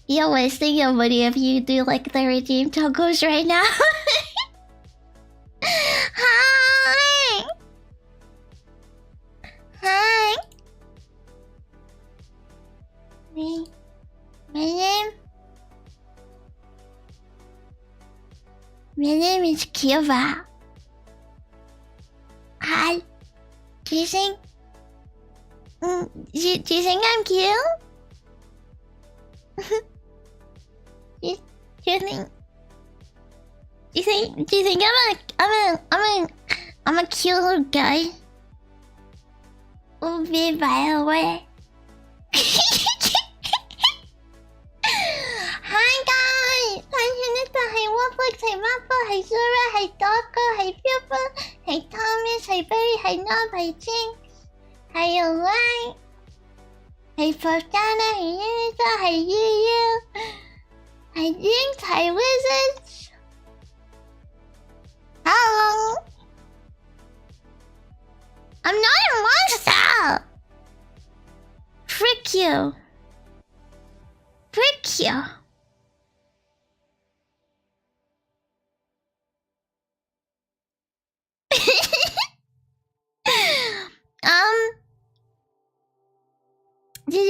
You're wasting your money if you do like the redeem toggles right now. Hi. Hi. Me. My name is qbat. Hi. Do you think? Do you think I'm cute? Do you think I'm a cute little guy? Oh, be by the way. Hi guys! 歡迎呢度係 Wobbly 係 Marble 係 Zura 係 Doggo 係 Pupil 係 Thomas 係 Berry 係 Nob 係 Jinx 係 Elaine 係 Fortana 係 Unita 係 Yu係 Jinx 係 Wizards Hello I'm not a monster! Frick you! Frick you! Did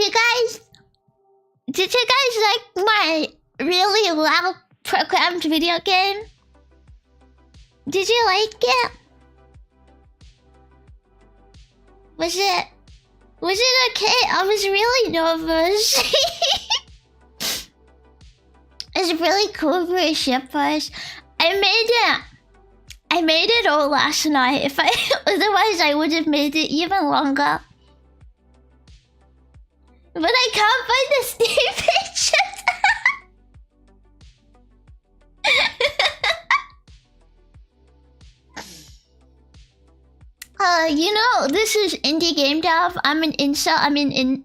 you guys like my really loud programmed video game? Did you like it? Was it okay? I was really nervous. It's really cool for a ship push. I made it all last night. Otherwise I would have made it even longer. But I can't find the Steam pictures. You know, this is indie game dev. I'm an insta. I'm in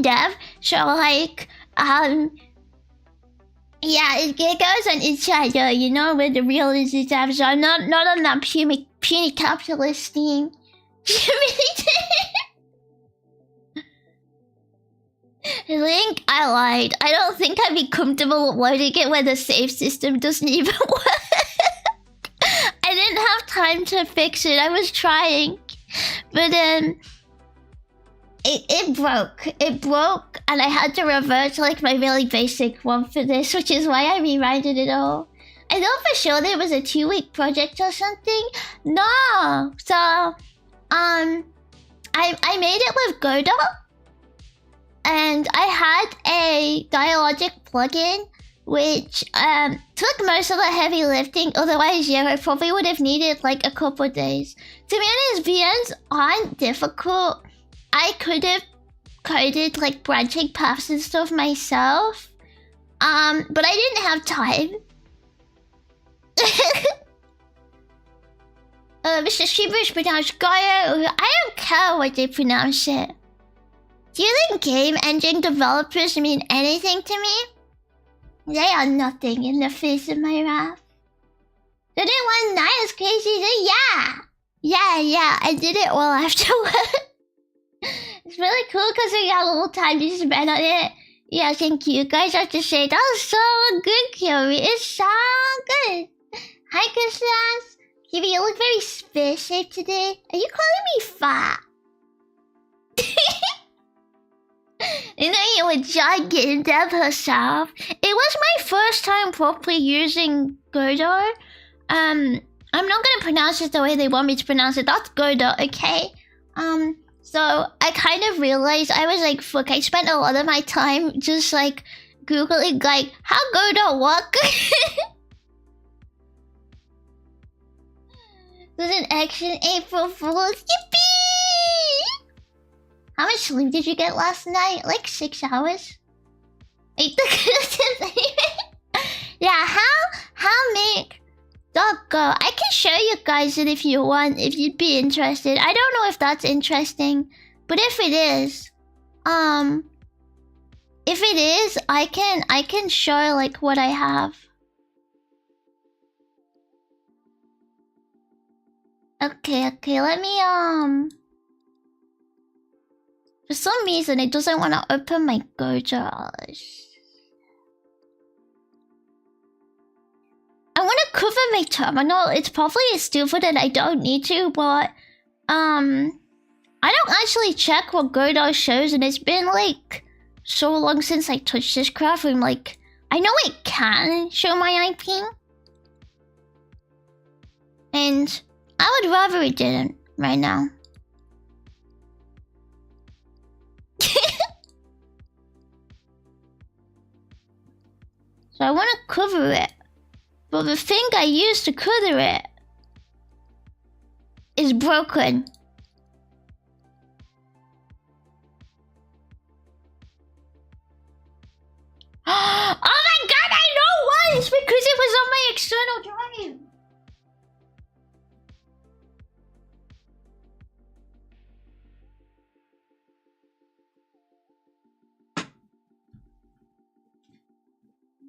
dev. So like, yeah, it goes on insider. You know, where the real indie devs are. Not on that puny capitalist Steam. Link, I lied. I don't think I'd be comfortable loading it when the save system doesn't even work. I didn't have time to fix it. I was trying, but it broke. It broke, and I had to revert to like my really basic one for this, which is why I rewinded it all. I thought for sure there was a 2-week project or something. No, so I made it with Godot. And I had a Dialogic plugin, which took most of the heavy lifting. Otherwise, yeah, I probably would have needed like a couple of days. To be honest, VNs aren't difficult. I could have coded like branching paths and stuff myself. But I didn't have time. Mr. Streamers pronounced Gaia. I don't care what they pronounce it. Do you think game engine developers mean anything to me? They are nothing in the face of my wrath. Did it one night as crazy as yeah, I did it all afterward. It's really cool because we got a little time to spend on it. Yeah, thank you guys have to say that was so good, Kiwi. It's so good. Hi, Christmas. Kiwi, you look very space-shaped today. Are you calling me fat? You know, you were giant dev herself. It was my first time properly using Godot. I'm not gonna pronounce it the way they want me to pronounce it. That's Godot, okay? So I kind of realized I was like, fuck, I spent a lot of my time just like Googling like how Godot work. There's an action April Fool's. Yippee! How much sleep did you get last night? Like 6 hours? Yeah, how make dog go? I can show you guys it if you want, if you'd be interested. I don't know if that's interesting, but if it is, I can show like what I have. Okay, let me for some reason it doesn't want to open my Gojas. I want to cover my terminal. It's probably stupid and I don't need to, but I don't actually check what Godot shows, and it's been like so long since I touched this craft. I'm like, I know it can show my IP, and I would rather it didn't right now. So I want to cover it. But the thing I used to cover it is broken. Oh my god, I know why! It's because it was on my external drive.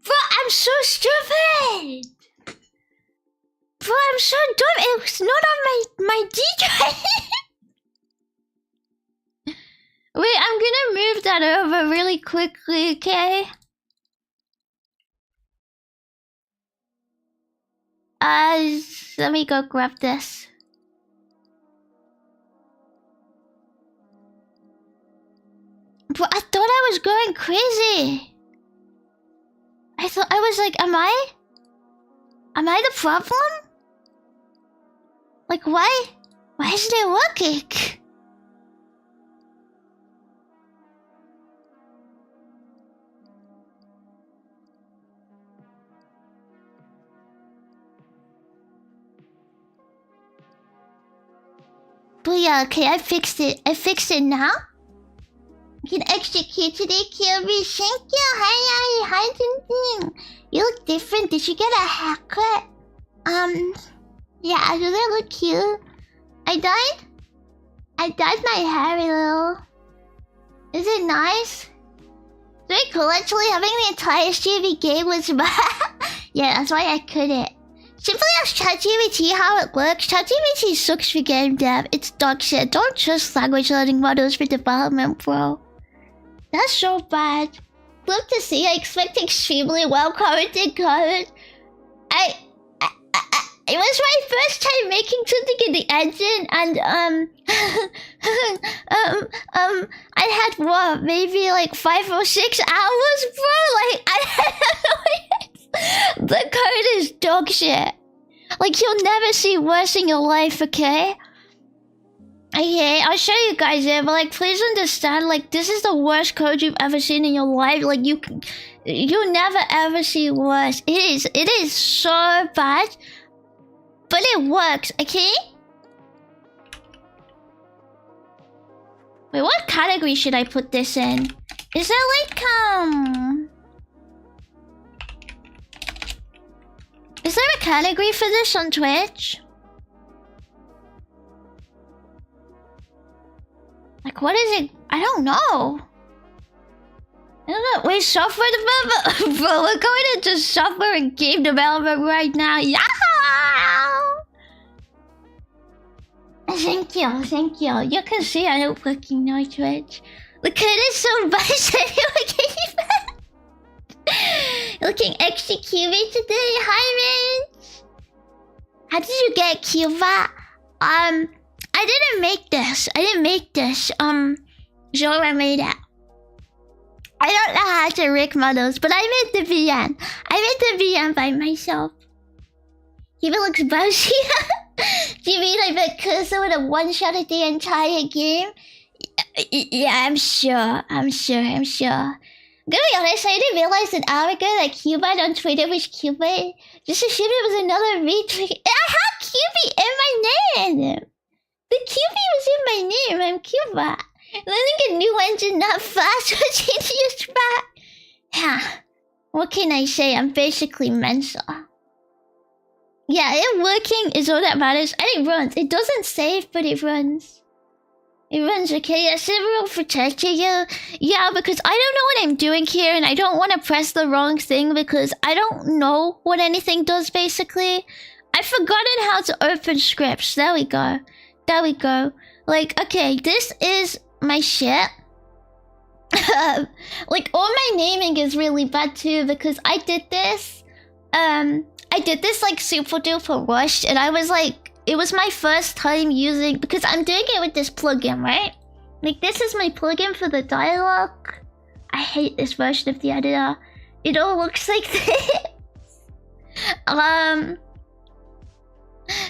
Bro, I'm so stupid! Bro, I'm so dumb. It's not on my D drive. Wait, I'm gonna move that over really quickly, okay? Let me go grab this. Bro, I thought I was going crazy. I thought I was like, am I the problem? Like, why isn't it working? But yeah, okay, I fixed it. I fixed it now. You can execute today, Kirby. Thank you. Hi, Tintin. You look different. Did you get a haircut? Yeah, does it look cute? I dyed my hair a little. Is it nice? It's very cool. Actually, having the entire streaming game was yeah, that's why I couldn't. Simply ask ChatGPT how it works. ChatGPT sucks for game dev. It's dog shit. Don't trust language learning models for development, bro. That's so bad. Love to see. I expect extremely well commented code. It was my first time making something in the engine, and I had what, maybe like 5 or 6 hours, bro. Like the code is dog shit. Like you'll never see worse in your life, okay? Okay, I'll show you guys it, but like please understand, like this is the worst code you've ever seen in your life. Like you'll never ever see worse. It is so bad. But it works, okay? Wait, what category should I put this in? Is there like, is there a category for this on Twitch? Like, what is it? I don't know. I don't know. Wait, software development? Bro, we're going into software and game development right now. Yeah! Thank you. You can see I don't fucking know Twitch. The kid is so bad. Looking extra cute today. Hi, Rich. How did you get qbat? I didn't make this. Zora made it. I don't know how to rig models, but I made the VM. I made the VM by myself. Even looks bossy. Do you mean I bet Cursor would have one-shotted the entire game? Yeah, I'm sure. I'm gonna be honest, I didn't realize an hour ago that qbat on Twitter was qbat. Just assumed it was another retweet. I had qb in my name! The qb was in my name, I'm qbat. Learning a new engine that fast was easiest back. Yeah. What can I say? I'm basically Mensa. Yeah, it working is all that matters. And it runs. It doesn't save, but it runs. It runs okay. Yeah, several protecting you. Yeah, because I don't know what I'm doing here, and I don't want to press the wrong thing because I don't know what anything does, basically. I've forgotten how to open scripts. There we go. There we go. Like, okay, this is my shit. Like, all my naming is really bad too because I did this like super duper rushed, and I was like, it was my first time using, because I'm doing it with this plugin, right? Like, this is my plugin for the dialogue. I hate this version of the editor. It all looks like this.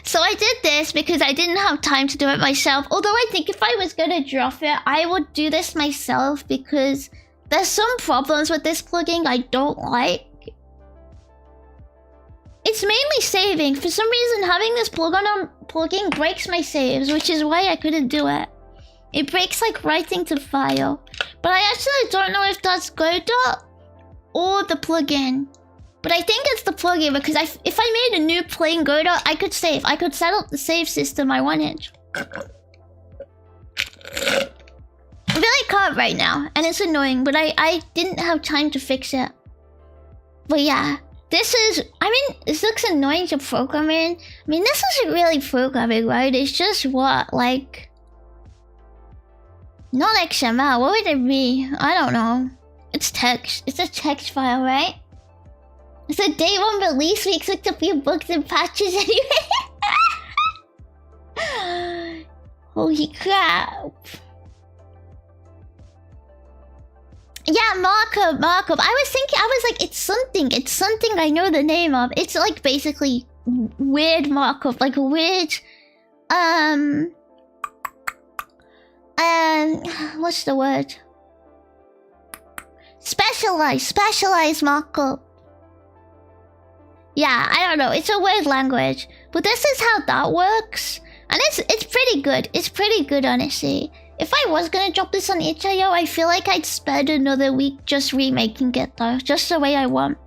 So I did this because I didn't have time to do it myself. Although I think if I was gonna drop it, I would do this myself because there's some problems with this plugin I don't like. It's mainly saving. For some reason, having this plugin breaks my saves, which is why I couldn't do it. It breaks like writing to file. But I actually don't know if that's Godot or the plugin. But I think it's the plugin because if I made a new plain Godot, I could save. I could set up the save system I wanted. I really can't right now, and it's annoying, but I didn't have time to fix it. But yeah, this is, I mean, this looks annoying to program in. I mean, this isn't really programming, right? It's just what, like, not XML, what would it be? I don't know. It's text. It's a text file, right? It's a day one release. We expect a few bugs and patches anyway. Holy crap. Yeah, markup. I was thinking, I was like, it's something I know the name of. It's like basically weird markup, like weird, what's the word? Specialized markup. Yeah, I don't know. It's a weird language, but this is how that works, and it's pretty good. It's pretty good, honestly. If I was gonna drop this on itch.io, I feel like I'd spend another week just remaking it though, just the way I want.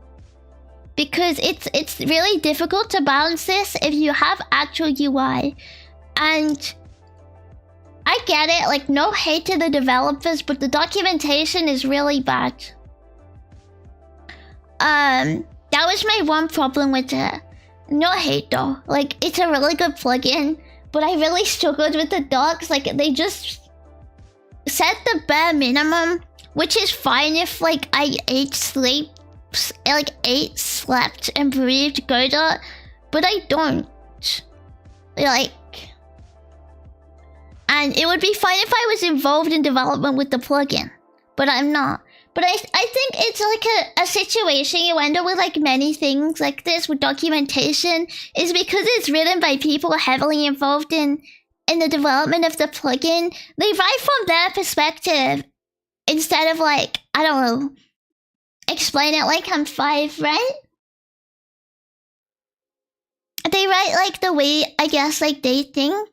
Because it's really difficult to balance this if you have actual UI, and I get it. Like, no hate to the developers, but the documentation is really bad. That was my one problem with it. No hate though. Like, it's a really good plugin, but I really struggled with the docs. Like, they just set the bare minimum, which is fine if like I ate, slept and breathed Godot, but I don't. Like, and it would be fine if I was involved in development with the plugin, but I'm not. But I think it's like a situation you end up with, like many things like this with documentation, is because it's written by people heavily involved in the development of the plugin. They write from their perspective instead of like, I don't know, explain it like I'm 5, right? They write like the way, I guess, like they think.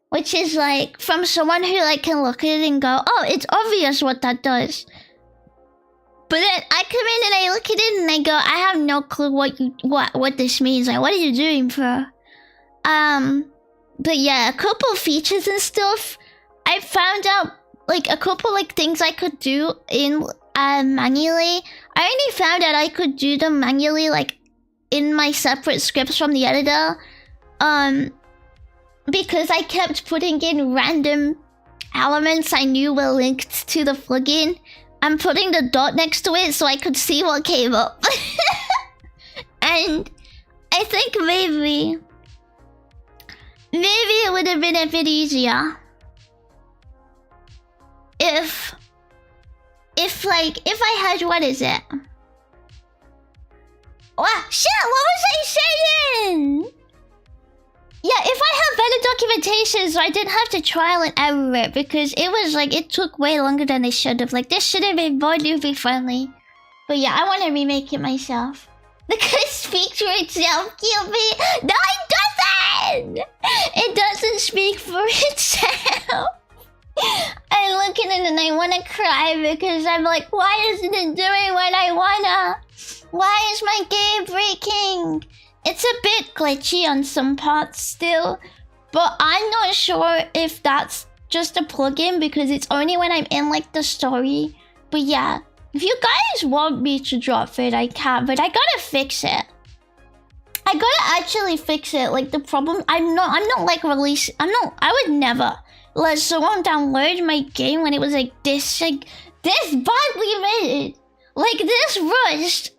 Which is like from someone who like can look at it and go, oh, it's obvious what that does. But then I come in and I look at it and I go, I have no clue what this means. Like, what are you doing, bro? But yeah, a couple features and stuff. I found out like a couple like things I could do in manually. I only found out I could do them manually like in my separate scripts from the editor. Because I kept putting in random elements I knew were linked to the plugin and putting the dot next to it so I could see what came up. And I think maybe it would have been a bit easier if I had, what is it? Wow, shit, what was I saying? Yeah, if I had better documentation, so I didn't have to trial and error it, because it was like, it took way longer than it should have. Like, this should have been more newbie friendly. But yeah, I want to remake it myself. The code speaks for itself, qbat. No, it doesn't! It doesn't speak for itself. want to cry because I'm like, why isn't it doing what I wanna? Why is my game breaking? It's a bit glitchy on some parts still, but I'm not sure if that's just a plugin because it's only when I'm in like the story. But yeah, if you guys want me to drop it, I can, but I gotta fix it. I gotta actually fix it. Like the problem, I would never let someone download my game when it was like this badly made. Like this rushed.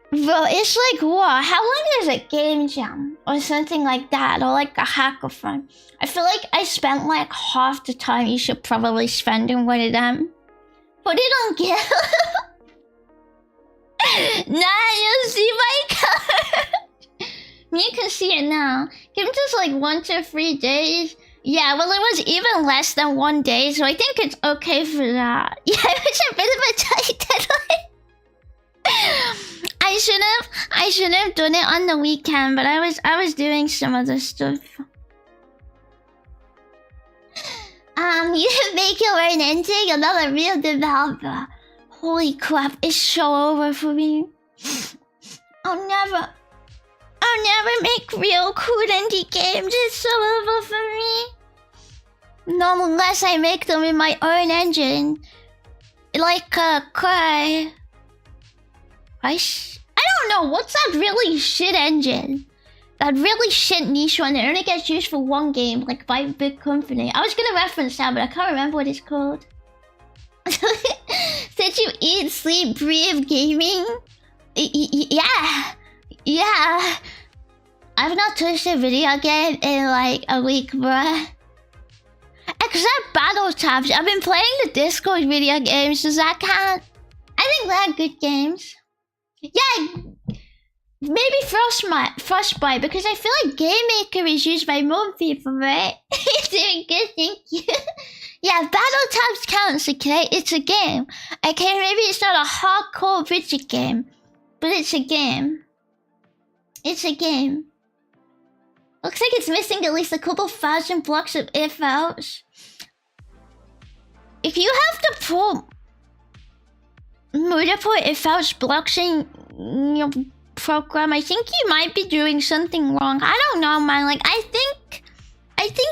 Bro, it's like what? How long is a game jam? Or something like that, or like a hackathon. I feel like I spent like half the time you should probably spend in one of them. Put it on Gil. Nah, you see my card. You can see it now. Give it just like 1 to 3 days. Yeah, well it was even less than 1 day, so I think it's okay for that. Yeah, it was a bit of a tight deadline. I should have done it on the weekend, but I was doing some other stuff. You make your own ending, you're not a real developer. Holy crap, it's so over for me. I'll never make real cool indie games. It's so over for me. Not unless I make them in my own engine. Like Cry. I don't know, what's that really shit engine? That really shit niche one that only gets used for one game, like by a big company. I was gonna reference that, but I can't remember what it's called. Did you eat, sleep, breathe gaming? Yeah. Yeah. I've not touched a video game in like a week, bruh. Except Battle Tabs. I've been playing the Discord video games. Does that count? I think they're good games. Yeah, maybe Frostbite, because I feel like Game Maker is used by more people, right? You're doing good, thank you. Yeah, Battle Tabs counts, okay? It's a game. Okay, maybe it's not a hardcore video game, but it's a game. It's a game. Looks like it's missing at least a couple thousand blocks of if-else. If you have to pull multiple if-else blocks in your program, I think you might be doing something wrong. I don't know, man. Like, I think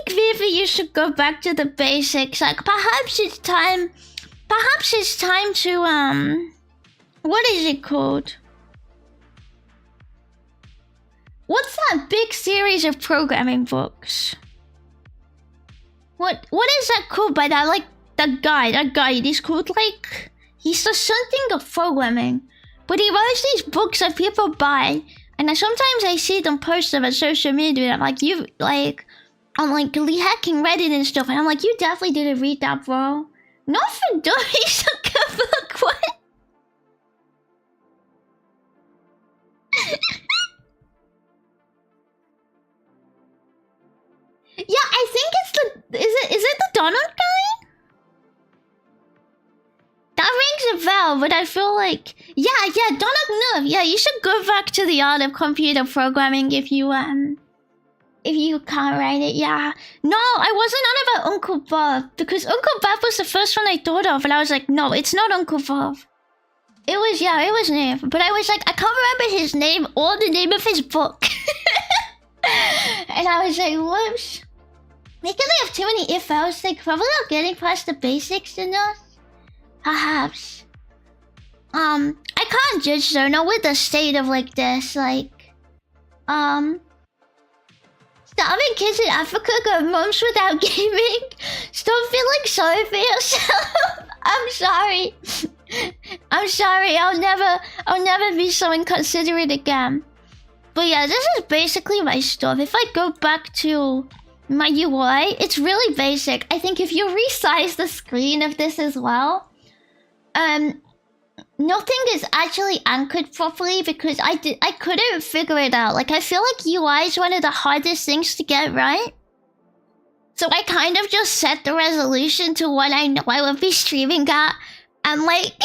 maybe you should go back to the basics. Like, perhaps it's time to, what is it called? What's that big series of programming books? What is that called by that, like, that guy, he's called, like, he's the something of programming. But he writes these books that people buy, and sometimes I see them post them on social media, and I'm like, I'm like hacking Reddit and stuff, and I'm like, you definitely didn't read that, bro. Not for dummies, a good book, what? Yeah, I think it's is it the Donald guy? That rings a bell, but I feel like yeah, Donald Noob. Yeah, you should go back to the art of computer programming if you can't write it. Yeah, no, I wasn't on about Uncle Bob because Uncle Bob was the first one I thought of, and I was like, no, it's not Uncle Bob. It was name, but I was like, I can't remember his name or the name of his book, and I was like, whoops. Because they have too many if-else, like probably not getting past the basics enough. Perhaps. I can't judge though, not with the state of like this, like, starving kids in Africa go months without gaming. Stop feeling sorry for yourself. I'm sorry. I'm sorry. I'll never be so inconsiderate again. But yeah, this is basically my stuff. If I go back to my UI, it's really basic. I think if you resize the screen of this as well, nothing is actually anchored properly because I couldn't figure it out. Like, I feel like UI is one of the hardest things to get right. So I kind of just set the resolution to what I know I would be streaming at. And like,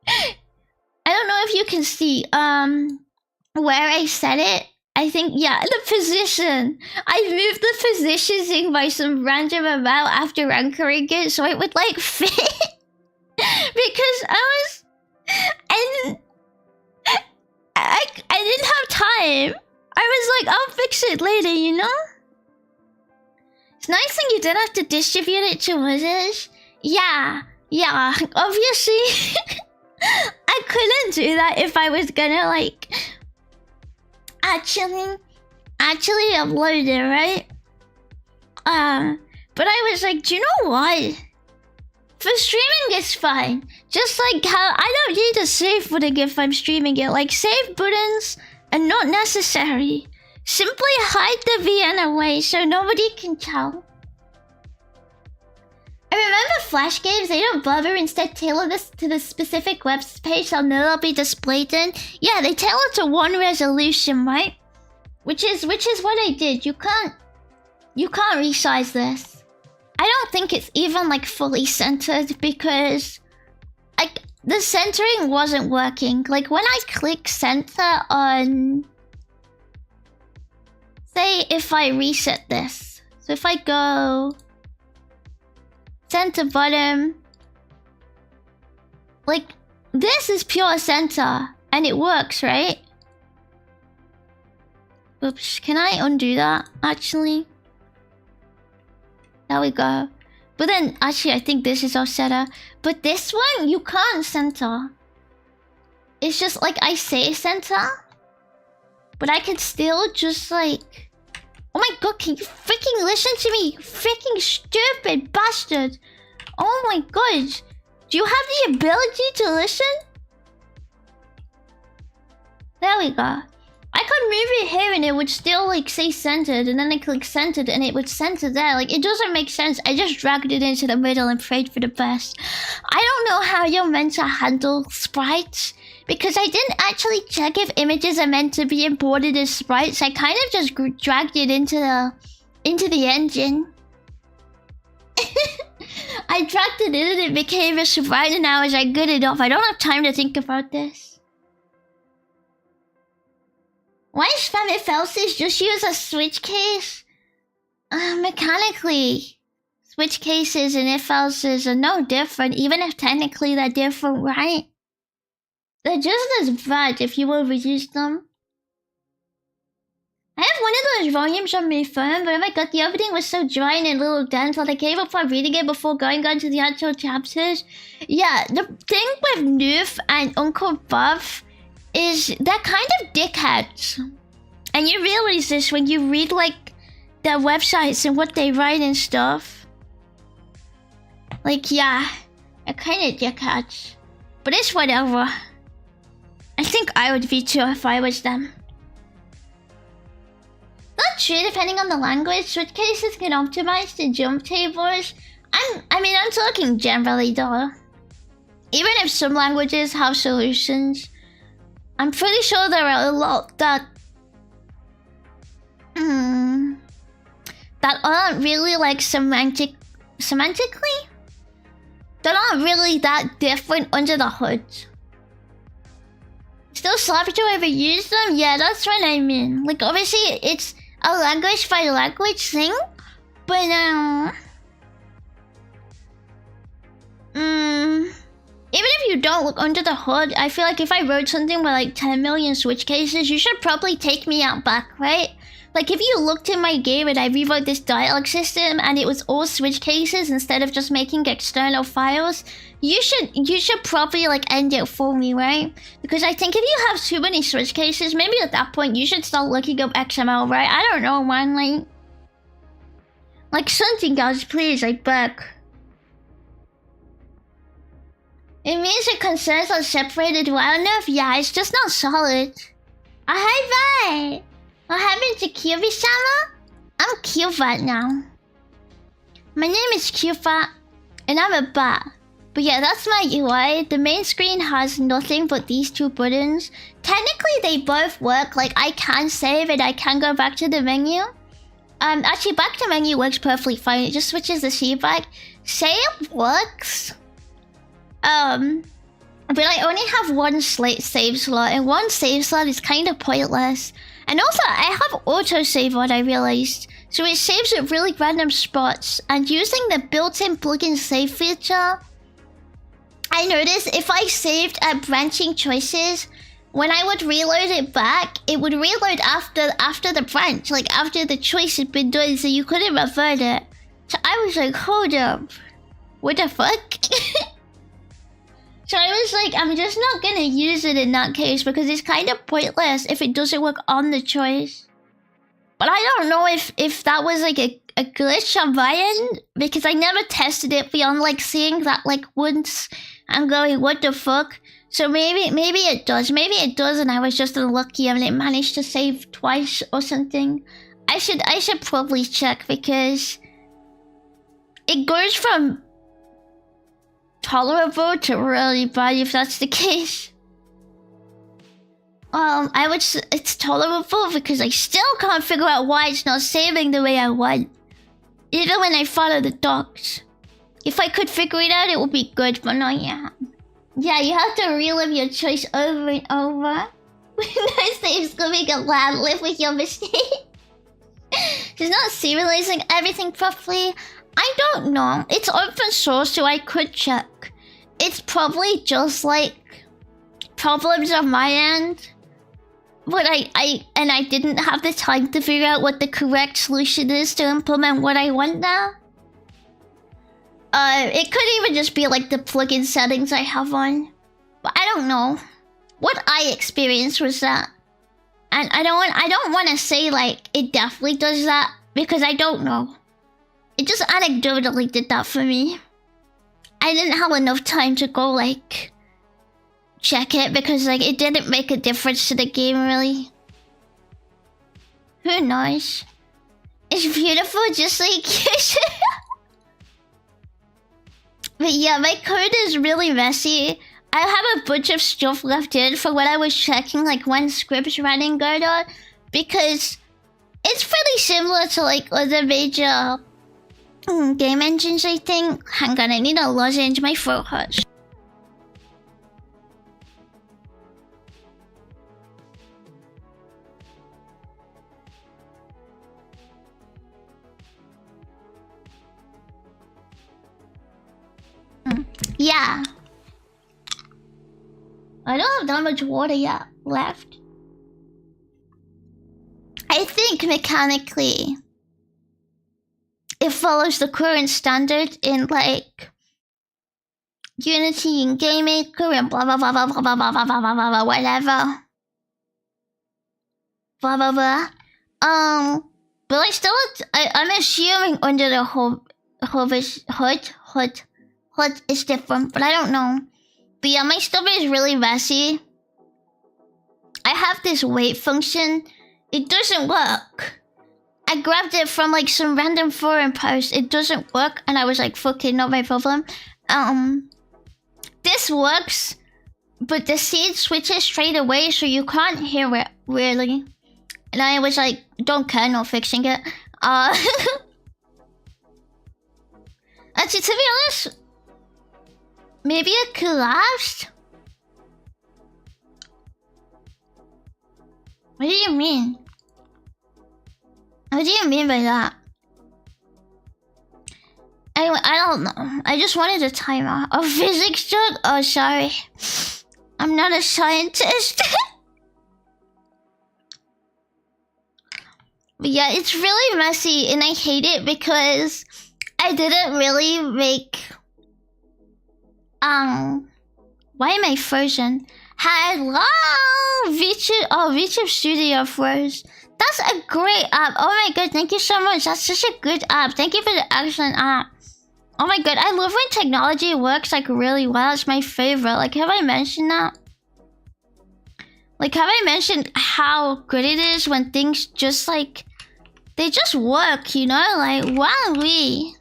I don't know if you can see, where I set it. I think, yeah, the position. I moved the position thing by some random amount after anchoring it so it would like fit. Because I didn't have time. I was like, I'll fix it later, you know? It's nice that you didn't have to distribute it to others. Yeah, obviously. I couldn't do that if I was gonna like actually upload it, right? But I was like, do you know what? For streaming it's fine. Just like how I don't need a save button if I'm streaming it. Like save buttons are not necessary. Simply hide the VN away so nobody can tell. I remember Flash games, they don't bother, instead tailor this to the specific web page they'll know they'll be displayed in. Yeah, they tailor to one resolution, right? Which is what I did. You can't resize this. I don't think it's even like fully centered because like the centering wasn't working. Like when I click center on, say if I reset this. So if I go center bottom, like this is pure center and it works, right? Oops, can I undo that actually? There we go. But then actually I think this is offsetter. But this one you can't center. It's just like I say center, but I can still just like, oh my god, can you freaking listen to me? Freaking stupid bastard. Oh my god. Do you have the ability to listen? There we go. I could move it here and it would still like say centered, and then I click centered and it would center there. Like it doesn't make sense. I just dragged it into the middle and prayed for the best. I don't know how you're meant to handle sprites, because I didn't actually check if images are meant to be imported as sprites. I kind of just dragged it into the engine. I dragged it in and it became a sprite, and now is like good enough. I don't have time to think about this. Why spam if else's? Just use a switch case? Mechanically, switch cases and if else's are no different, even if technically they're different, right? They're just as bad if you overuse them. I have one of those volumes on my phone, but oh my god, the opening was so dry and in little dents that I gave up on reading it before going on to the actual chapters. Yeah, the thing with Noof and Uncle Buff is they're kind of dickheads. And you realize this when you read like their websites and what they write and stuff. Like yeah, they're kind of dickheads. But it's whatever. I think I would be too if I was them. Not true, depending on the language, switch cases can optimize the jump tables. I'm talking generally though. Even if some languages have solutions, I'm pretty sure there are a lot that that aren't really like semantically, that aren't really that different under the hood. Still sloppy to overuse them? Yeah, that's what I mean. Like obviously it's a language by language thing, but even if you don't look under the hood, I feel like if I wrote something with like 10 million switch cases, you should probably take me out back, right? Like if you looked in my game and I rewrote this dialogue system and it was all switch cases instead of just making external files, you should probably like end it for me, right? Because I think if you have too many switch cases, maybe at that point you should start looking up XML, right? I don't know, man. Like something else, please, I beg. It means your concerns are separated well enough. Yeah, it's just not solid. Hi, bye. What happened to qbat-sama? I'm qbat now. My name is qbat, and I'm a bot. But yeah, that's my UI. The main screen has nothing but these two buttons. Technically, they both work. Like, I can save and I can go back to the menu. Actually, back to menu works perfectly fine. It just switches the feedback. Save works. But I only have one save slot, and one save slot is kind of pointless. And also, I have autosave on, I realized. So it saves at really random spots. And using the built-in plugin save feature, I noticed if I saved at branching choices, when I would reload it back, it would reload after the branch, like after the choice had been done, so you couldn't revert it. So I was like, hold up, what the fuck? So I was like, I'm just not gonna use it in that case because it's kind of pointless if it doesn't work on the choice. But I don't know if that was like a glitch on my end, because I never tested it beyond like seeing that like once and going, what the fuck? So maybe it does. Maybe it does and I was just unlucky and it managed to save twice or something. I should probably check because it goes from tolerable to really bad if that's the case. I would say it's tolerable because I still can't figure out why it's not saving the way I want. Even when I follow the docs. If I could figure it out, it would be good, but not yet. Yeah, you have to relive your choice over and over. No saves giving a lab live with your mistake. She's not serializing everything properly. I don't know. It's open source, so I could check. It's probably just like problems on my end. But I didn't have the time to figure out what the correct solution is to implement what I want now. It could even just be like the plugin settings I have on. But I don't know. What I experienced was that. And I don't want to say like it definitely does that because I don't know. It just anecdotally did that for me. I didn't have enough time to go like check it because like it didn't make a difference to the game really. Who knows? It's beautiful just like But yeah, my code is really messy. I have a bunch of stuff left in for when I was checking like when scripts running going on, because it's pretty similar to like other major game engines, I think. Hang on, I need a lozenge, my throat hurts. Yeah. I don't have that much water yet left. I think mechanically it follows the current standard in like Unity and Game Maker and blah blah blah blah blah blah blah blah blah blah blah whatever. Blah blah blah. But I still I'm assuming under the hood is different, but I don't know. But yeah, my stuff is really messy. I have this wait function. It doesn't work. I grabbed it from like some random forum post. It doesn't work, and I was like, "Fuck it, not my problem." This works, but the seed switches straight away, so you can't hear it really. And I was like, "Don't care, not fixing it." Actually, to be honest, maybe it collapsed. What do you mean? What do you mean by that? Anyway, I don't know. I just wanted a timer. A physics joke? Oh, sorry. I'm not a scientist. But yeah, it's really messy and I hate it because I didn't really make... Why am I frozen? Hello! VTube Studio froze. That's a great app. Oh my god, thank you so much. That's such a good app. Thank you for the excellent app. Oh my god, I love when technology works like really well. It's my favorite. Like, have I mentioned that? Like, have I mentioned how good it is when things just like... They just work, you know? Like, wowee.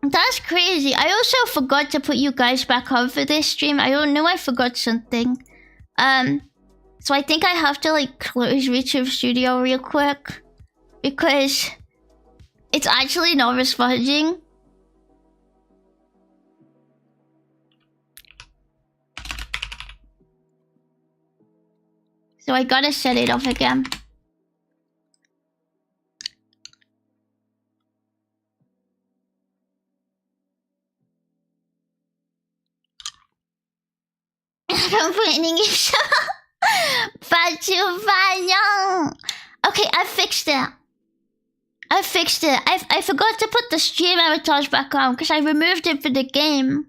That's crazy. I also forgot to put you guys back on for this stream. I don't know, I forgot something. So I think I have to like close YouTube Studio real quick because it's actually not responding. So I gotta set it up again. Complaining is okay, I fixed it. I forgot to put the stream avatars back on because I removed it for the game.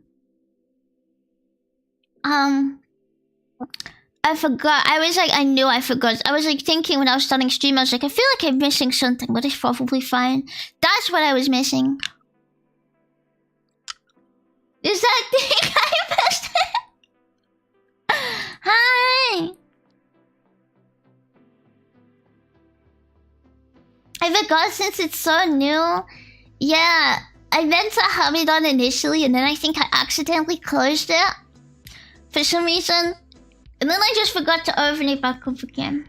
I forgot. I knew I forgot. I was like thinking when I was starting stream, I was like, I feel like I'm missing something, but it's probably fine. That's what I was missing. Is that thing I missed it? Hi. I forgot since it's so new. Yeah, I meant to have it on initially, and then I think I accidentally closed it for some reason. And then I just forgot to open it back up again.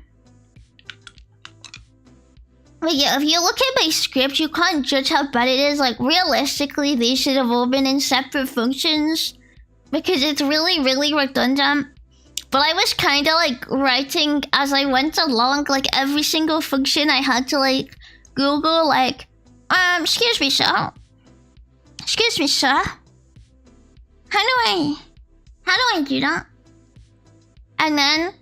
But yeah, if you look at my script, you can't judge how bad it is. Like, realistically, these should have all been in separate functions. Because it's really, really redundant. But I was kind of like writing as I went along. Like, every single function I had to like Google, like, excuse me, sir. Excuse me, sir. How do I do that? And then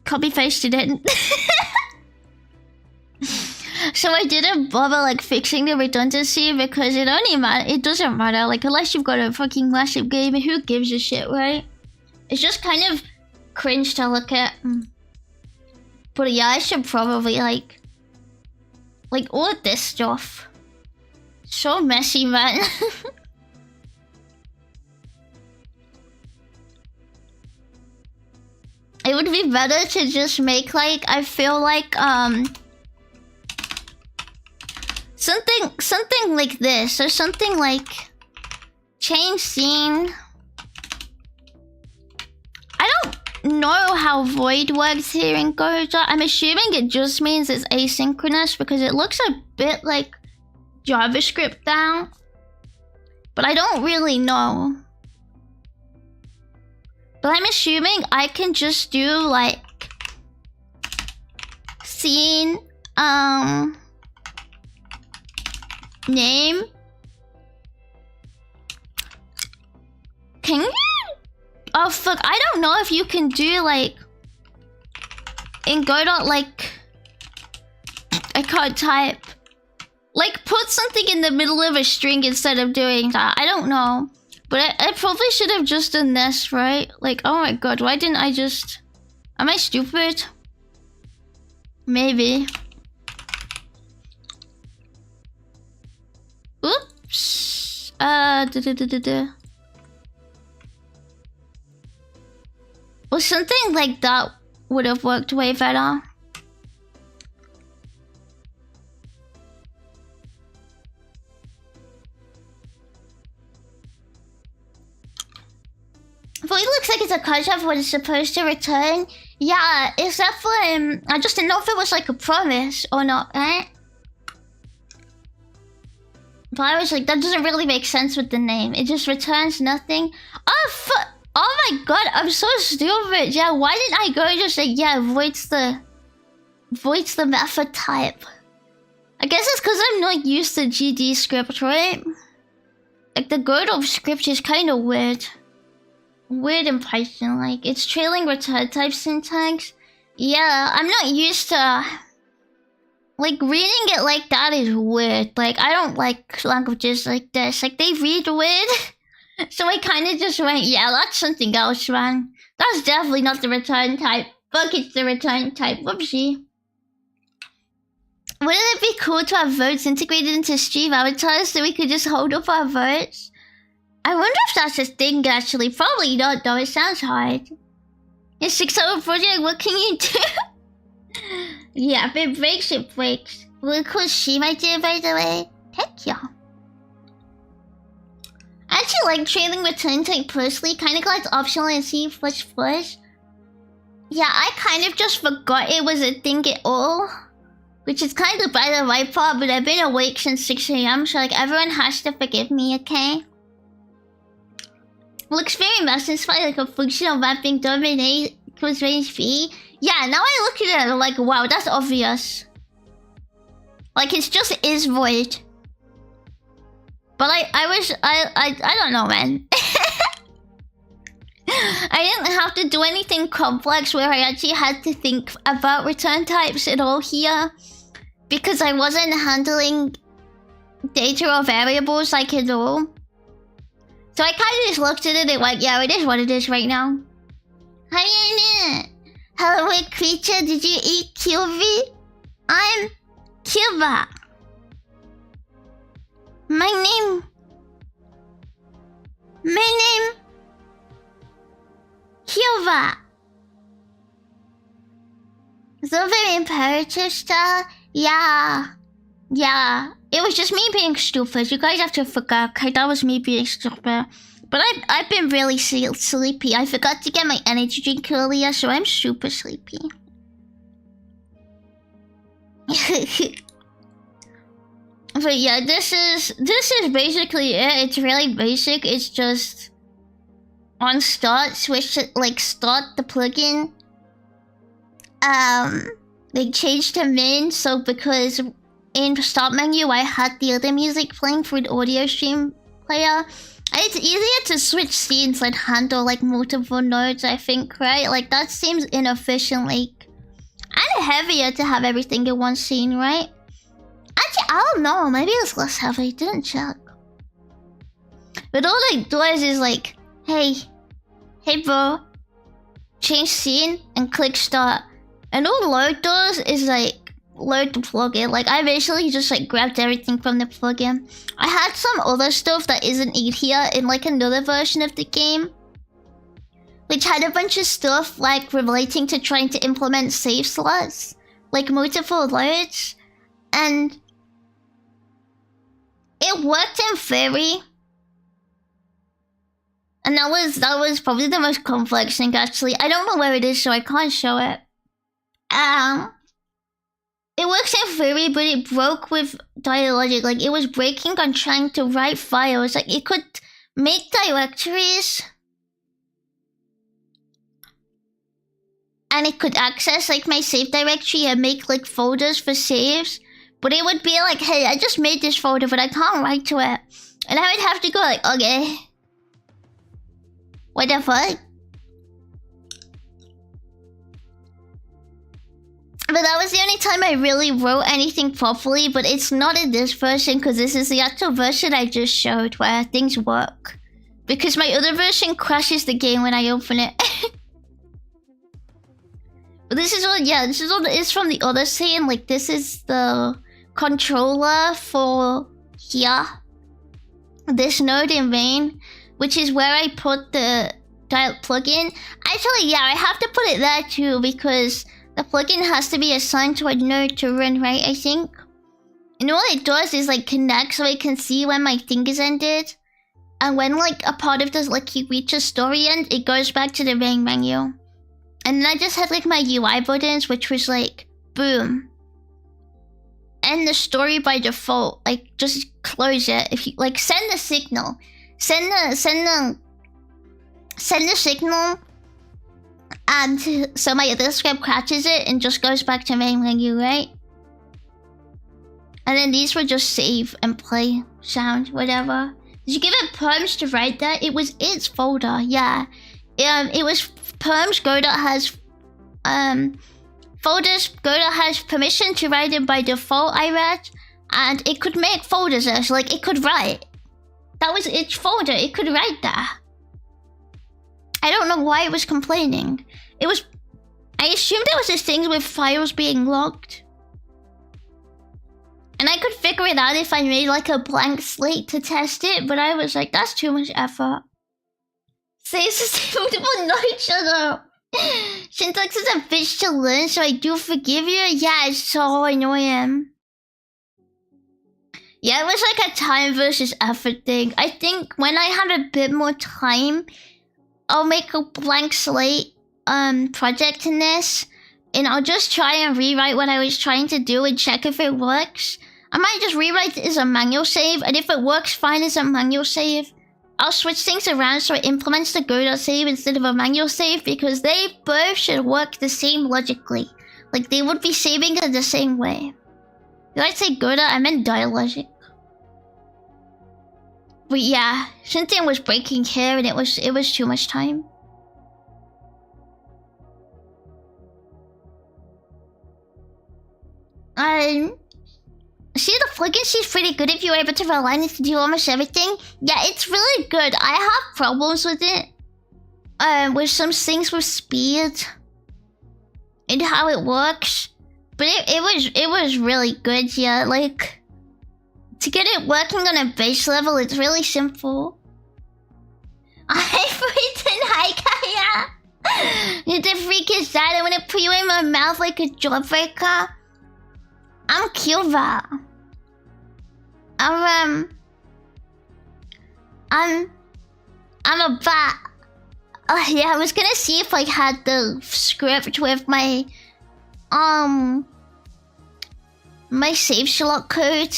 copy pasted it. So I didn't bother like fixing the redundancy because it doesn't matter. Like, unless you've got a fucking massive game, who gives a shit, right? It's just kind of cringe to look at. But yeah, I should probably like all of this stuff. So messy, man. It would be better to just make like, I feel like something like this, or something like change scene. I don't know how void works here in Goja. I'm assuming it just means it's asynchronous because it looks a bit like JavaScript now, but I don't really know. But I'm assuming I can just do like scene name. Can you? Oh fuck, I don't know if you can do like in Godot, like I can't type. Like put something in the middle of a string instead of doing that. I don't know. But I probably should have just done this, right? Like, oh my god, why didn't I just... Am I stupid? Maybe. Oops. Well, something like that would have worked way better. Void looks like it's a culture of what it's supposed to return. Yeah, except for I just didn't know if it was like a promise or not, right? But I was like, that doesn't really make sense with the name. It just returns nothing. Oh my god, I'm so stupid. Yeah, why didn't I go and just say, yeah, void's the method type? I guess it's because I'm not used to GD script, right? Like the Godot script is kind of weird. Weird in Python, like it's trailing return type syntax. Yeah, I'm not used to like reading it like that is weird. Like I don't like languages like this. Like they read weird. So I kind of just went, yeah, that's something else, man. That's definitely not the return type. Fuck, it's the return type. Whoopsie. Wouldn't it be cool to have votes integrated into stream avatars so we could just hold up our votes? I wonder if that's a thing, actually. Probably not, though. It sounds hard. It's 6-hour project. What can you do? Yeah, if it breaks, it breaks. Really cool stream idea, by the way. Heck yeah. I actually like trailing return type personally. Kind of got optional in C++. Yeah, I kind of just forgot it was a thing at all. Which is kind of bad on my part, but I've been awake since 6 AM, so like everyone has to forgive me, okay? Looks very messy, it's probably like a functional mapping domain plus range B. Yeah, now I look at it I'm like, wow, that's obvious. Like, it's just is void. But I don't know, man. I didn't have to do anything complex where I actually had to think about return types at all here. Because I wasn't handling data or variables like at all. So I kind of just looked at it and went, yeah, it is what it is right now. Hi, hello, creature. Did you eat qbat? I'm qbat. My name, qbat. So very imperative stuff. Yeah. It was just me being stupid. You guys have to forget. Okay, that was me being stupid. But I've been really sleepy. I forgot to get my energy drink earlier, so I'm super sleepy. But yeah, this is basically it. It's really basic. It's just on start, switch it, like start the plugin. They changed the main, so because in the start menu I had the other music playing for the audio stream player. And it's easier to switch scenes and handle like multiple nodes, I think, right? Like that seems inefficient, like, and heavier to have everything in one scene, right? Actually, I don't know, maybe it's less heavy, didn't check. But all it does is like, hey bro, change scene and click start. And all load does is like load the plugin. Like I basically just like grabbed everything from the plugin. I had some other stuff that isn't in here in like another version of the game, which had a bunch of stuff like relating to trying to implement save slots, like multiple loads, and it worked in theory. And that was probably the most complex thing actually. I don't know where it is, so I can't show it. It works in theory, but it broke with dialogic. Like, it was breaking on trying to write files. Like, it could make directories. And it could access, like, my save directory and make, like, folders for saves. But it would be like, hey, I just made this folder, but I can't write to it. And I would have to go like, okay. What the fuck? But that was the only time I really wrote anything properly, but it's not in this version because this is the actual version I just showed where things work. Because my other version crashes the game when I open it. But this is all, yeah, this is all is from the other scene. Like, this is the controller for here. This node in main, which is where I put the dial plugin. Actually, yeah, I have to put it there too because the plugin has to be assigned to a node to run, right? I think. And all it does is like connect so I can see when my thing is ended. And when like a part of this, like you reach a story end, it goes back to the main menu. And then I just had like my UI buttons, which was like, boom. End the story by default. Like just close it. If you like send the signal. Send the signal. And so my other script catches it and just goes back to main menu, right? And then these were just save and play sound, whatever. Did you give it perms to write that? It was its folder, yeah. It was perms go that has folders go that has permission to write it by default, I read. And it could make folders there, so like it could write. That was its folder, it could write that. I don't know why it was complaining. It was... I assumed it was this thing with files being locked. And I could figure it out if I made like a blank slate to test it, but I was like, that's too much effort. Say sustainable note, shut up. Syntax is a bitch to learn, so I do forgive you. Yeah, it's so annoying. Yeah, it was like a time versus effort thing. I think when I have a bit more time, I'll make a blank slate project in this, and I'll just try and rewrite what I was trying to do and check if it works. I might just rewrite it as a manual save, and if it works fine as a manual save, I'll switch things around so it implements the go.save instead of a manual save because they both should work the same logically. Like they would be saving it the same way. Did I say go.? I meant dialogic. But yeah, Cynthia was breaking here and it was too much time. See, the plugin she's pretty good if you're able to rely on it to do almost everything. Yeah, it's really good. I have problems with it. With some things with speed and how it works. But it was really good, yeah. Like, to get it working on a base level, it's really simple. I freaking hi, Kaya. The freak is that? I'm gonna put you in my mouth like a jawbreaker. I'm qbat. I'm a bat. Yeah, I was gonna see if I had the script with my my save slot code,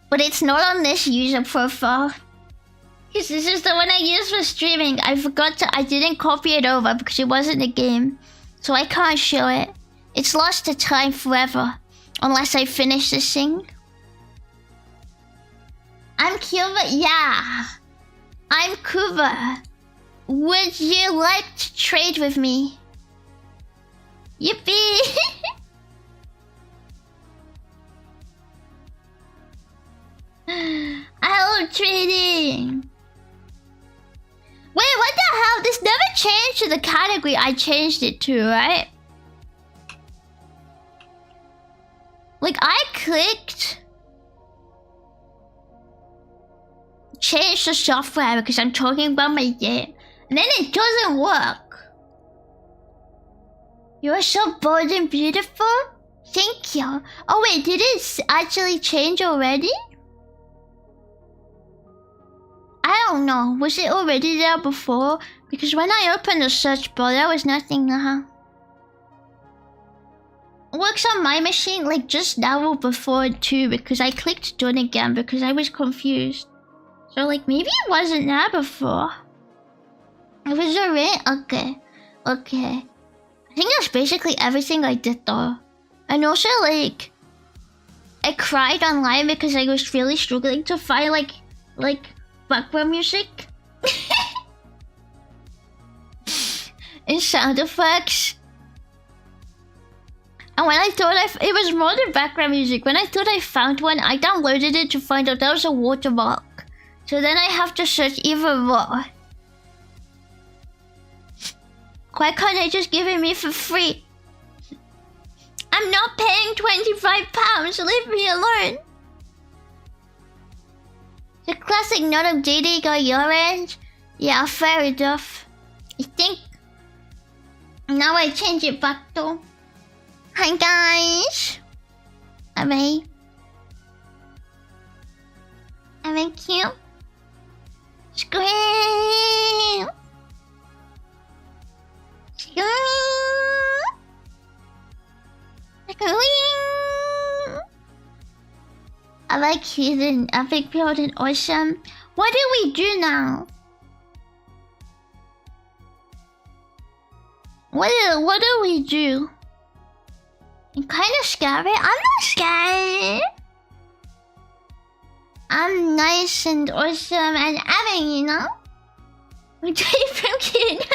but it's not on this user profile. Because this is the one I use for streaming. I didn't copy it over because it wasn't a game, so I can't show it. It's lost to time forever. Unless I finish this thing. I'm qbat, yeah. I'm qbat. Would you like to trade with me? Yippee! I love trading. Wait, what the hell? This never changed to the category I changed it to, right? Like, I clicked change the software because I'm talking about my game. And then it doesn't work. You are so bold and beautiful. Thank you. Oh wait, did it actually change already? I don't know. Was it already there before? Because when I opened the search bar, there was nothing there. Works on my machine like just now or before too, because I clicked done again because I was confused. So like maybe it wasn't there before. It was already okay. Okay. I think that's basically everything I did though. And also like I cried online because I was really struggling to find like background music and sound effects. And when I thought it was more than background music. When I thought I found one, I downloaded it to find out that was a watermark. So then I have to search even more. Why can't they just give it me for free? I'm not paying £25. Leave me alone. The classic not updating on your end? Yeah, fair enough. I think now I change it back though. Hi guys. Alright. Thank you. Scream. Scream. Scream. I like hidden epic build and awesome. What do we do now? What do we do? I'm kind of scary. I'm not scared. I'm nice and awesome and everything, you know? I'm trying from kid.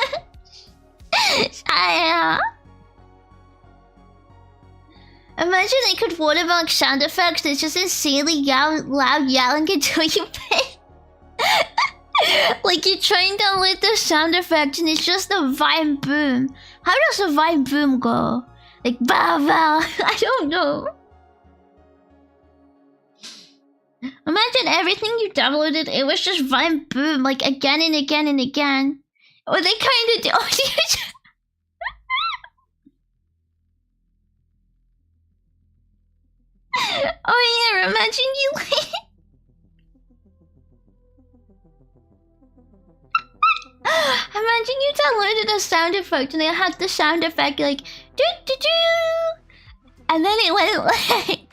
Imagine they could watermark sound effects. It's just insanely loud yelling until you pay. Like you're trying to download the sound effect and it's just a vine boom. How does a vine boom go? Like bow bow. I don't know. Imagine everything you downloaded, it was just vine boom, like again and again and again. Or they kind of do. Oh yeah, imagine you imagine you downloaded a sound effect and it had the sound effect like doo doo doo, and then it went like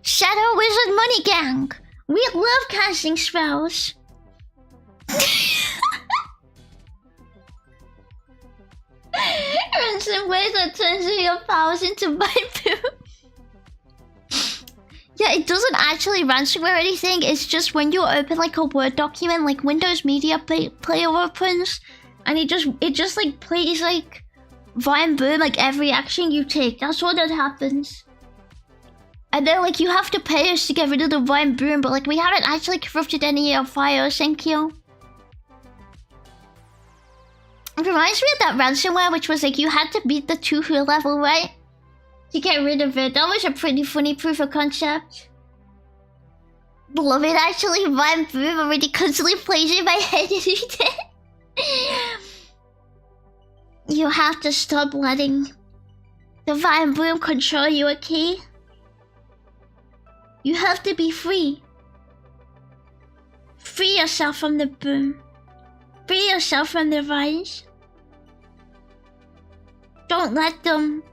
Shadow Wizard Money Gang. We love casting spells. ransomware that turns your files into bamboo. Yeah, it doesn't actually ransomware or anything. It's just when you open like a Word document, like Windows Media Player opens, and it just like plays like Vine Boom, like every action you take. That's what that happens. And then like you have to pay us to get rid of the Vine Boom, but like we haven't actually corrupted any of your files. Thank you. It reminds me of that ransomware, which was like you had to beat the 2 level, right? To get rid of it. That was a pretty funny proof of concept. Love it actually. Vine Boom already constantly plays in my head every day. You have to stop letting the Vine Boom control you, okay? You have to be free. Free yourself from the boom. Free yourself from the vines. Don't let them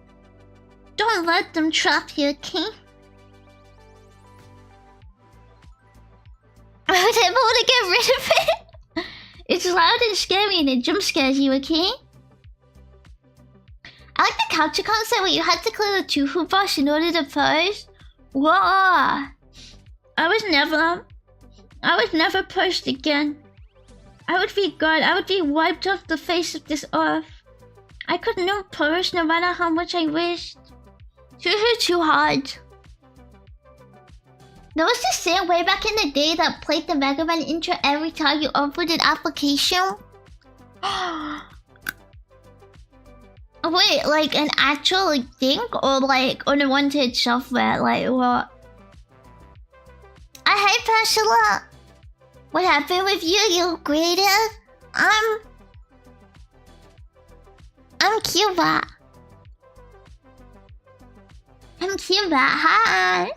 trap you, okay? I would never want to get rid of it. It's loud and scary and it jump scares you, okay? I like the capture concept where you had to clear the 2 boss in order to pose. Whoa! I would never post again. I would be gone. I would be wiped off the face of this earth. I could not post no matter how much I wished. Too hard. There was this thing way back in the day that played the Mega Man intro every time you opened an application. Wait, like an actual like thing or like unwanted software? Like what? Hey Priscilla, what happened with you? You graded? I'm qbat. I'm qbat. Hi.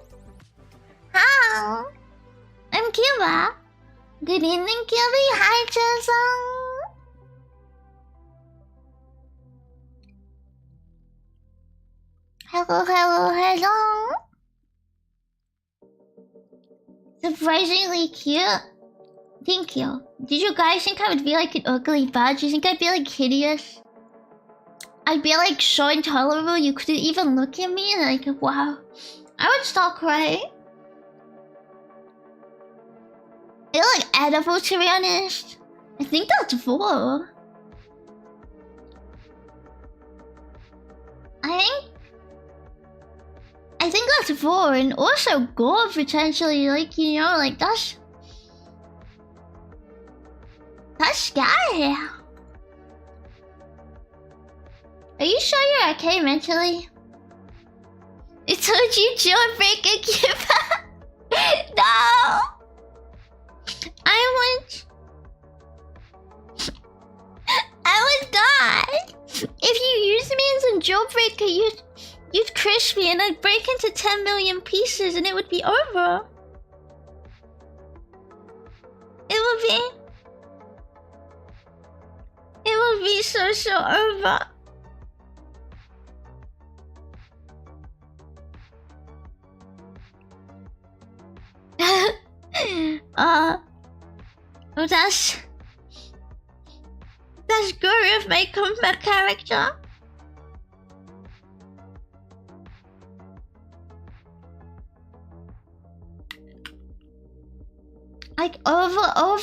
Hi. I'm qbat. Good evening, Gilly. Hi, Jason. Hello. Surprisingly cute. Thank you. Did you guys think I would be like an ugly badge? You think I'd be like hideous? I'd be like so intolerable you couldn't even look at me? Like, wow. I would start crying. It's like edible, to be honest. I think that's 4. I think that's 4, and also gold potentially, like, you know, like that's scary. Are you sure you're okay mentally? I told you jailbreak and give up. No! I would die. If you used me as a jailbreaker, you'd crush me and I'd break into 10 million pieces and it would be over. It would be so over. Oh, that's Guru of my comeback character. Like over?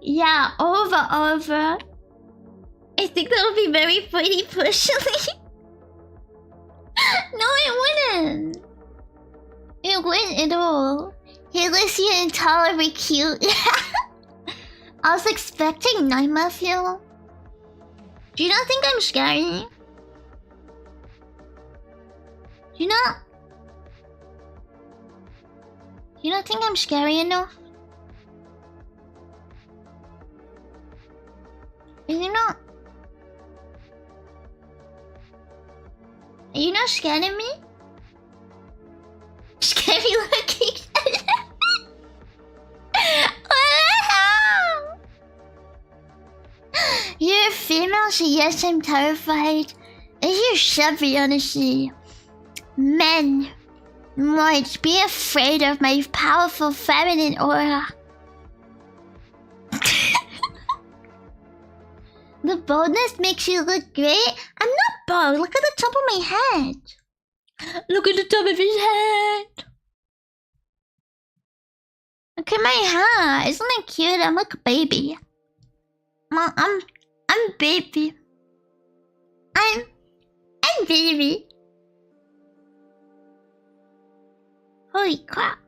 Yeah, over. I think that would be very funny personally. No, it wouldn't. It wouldn't at all. Hey, listen, you're intolerably cute. I was expecting Nightmare feel. Do you not think I'm scary? Do you not think I'm scary enough? Are you not scared of me? Scary looking. What the hell? You're a female, so yes, I'm terrified. As you should be, honestly. Men might be afraid of my powerful feminine aura. The boldness makes you look great. I'm not Bro, look at the top of my head. Look at the top of his head. Look at my hair. Isn't it cute? I'm like a baby. I'm baby. I'm baby. Holy crap.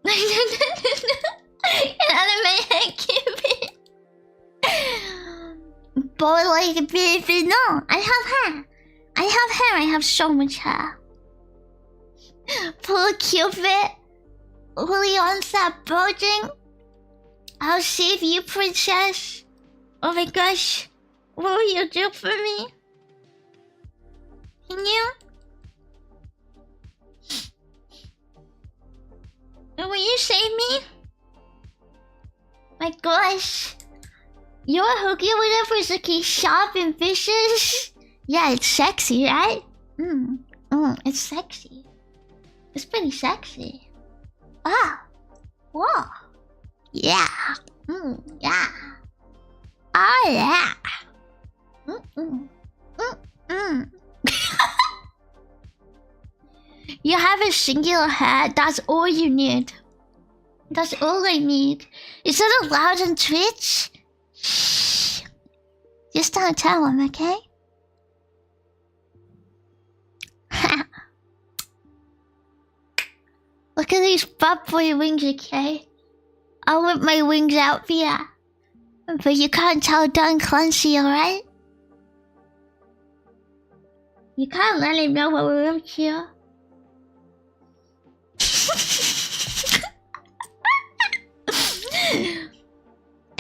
Get out of my head, qbat. But like, baby, no. I have hair. I have so much hair. Poor qbat. Really on that boarding. I'll save you, princess. Oh my gosh. What will you do for me? Can you? Will you save me? My gosh. Your hooky or whatever is looking sharp and vicious. Yeah, it's sexy, right? It's sexy. It's pretty sexy. Ah. Whoa. Yeah. Yeah. Oh yeah. You have a singular head. That's all you need. That's all I need. Is that allowed on Twitch? Shh. Just don't tell him, okay? Look at these fat boy wings, okay? I'll whip my wings out for ya. But you can't tell Don Clancy, alright? You can't let him know what we're up to.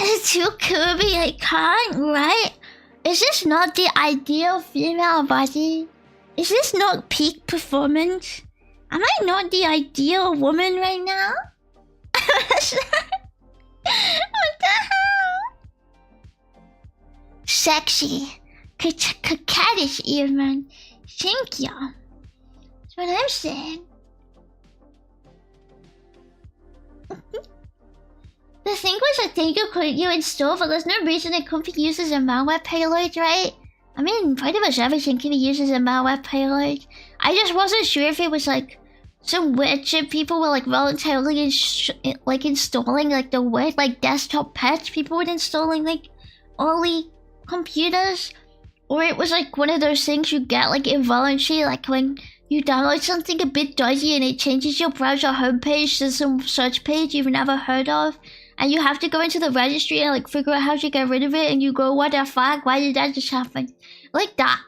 It's too curvy, I can't, right? Is this not the ideal female body? Is this not peak performance? Am I not the ideal woman right now? What the hell? Sexy. Coquettish even. Thank you. That's what I'm saying. The thing was, I think you install, but there's no reason it couldn't be used as a malware payload, right? I mean, pretty much everything can be used as a malware payload. I just wasn't sure if it was like some weird shit people were like voluntarily installing, like the weird like desktop patch people were installing like early computers, or it was like one of those things you get like involuntarily, like when you download something a bit dodgy and it changes your browser homepage to some search page you've never heard of, and you have to go into the registry and like figure out how to get rid of it, and you go, what the fuck, why did that just happen? Like that.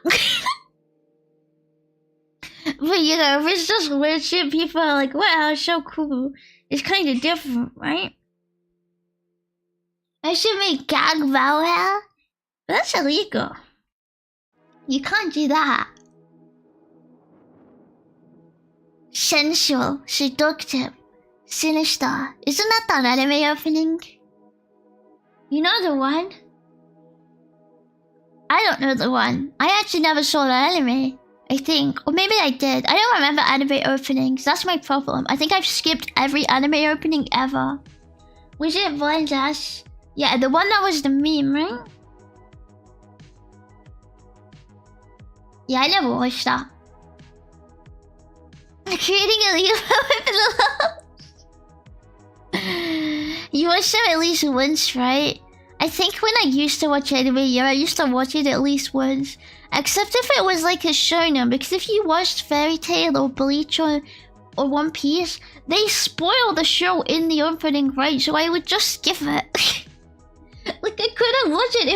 But you know, if it's just weird shit, people are like, wow, so cool. It's kind of different, right? I should make gag Valhalla, but that's illegal. You can't do that. Sensual, seductive, sinister. Isn't that anime opening? You know the one? I don't know the one. I actually never saw the anime, I think. Or maybe I did. I don't remember anime openings. That's my problem. I think I've skipped every anime opening ever. Was it Blind Ass? Yeah, the one that was the meme, right? Yeah, I never watched that. Creating a legal weapon alone. You watched them at least once, right? I think when I used to watch anime, yeah, I used to watch it at least once. Except if it was like a shonen, because if you watched Fairy Tail or Bleach or One Piece, they spoil the show in the opening, right? So I would just skip it. Like I couldn't watch it.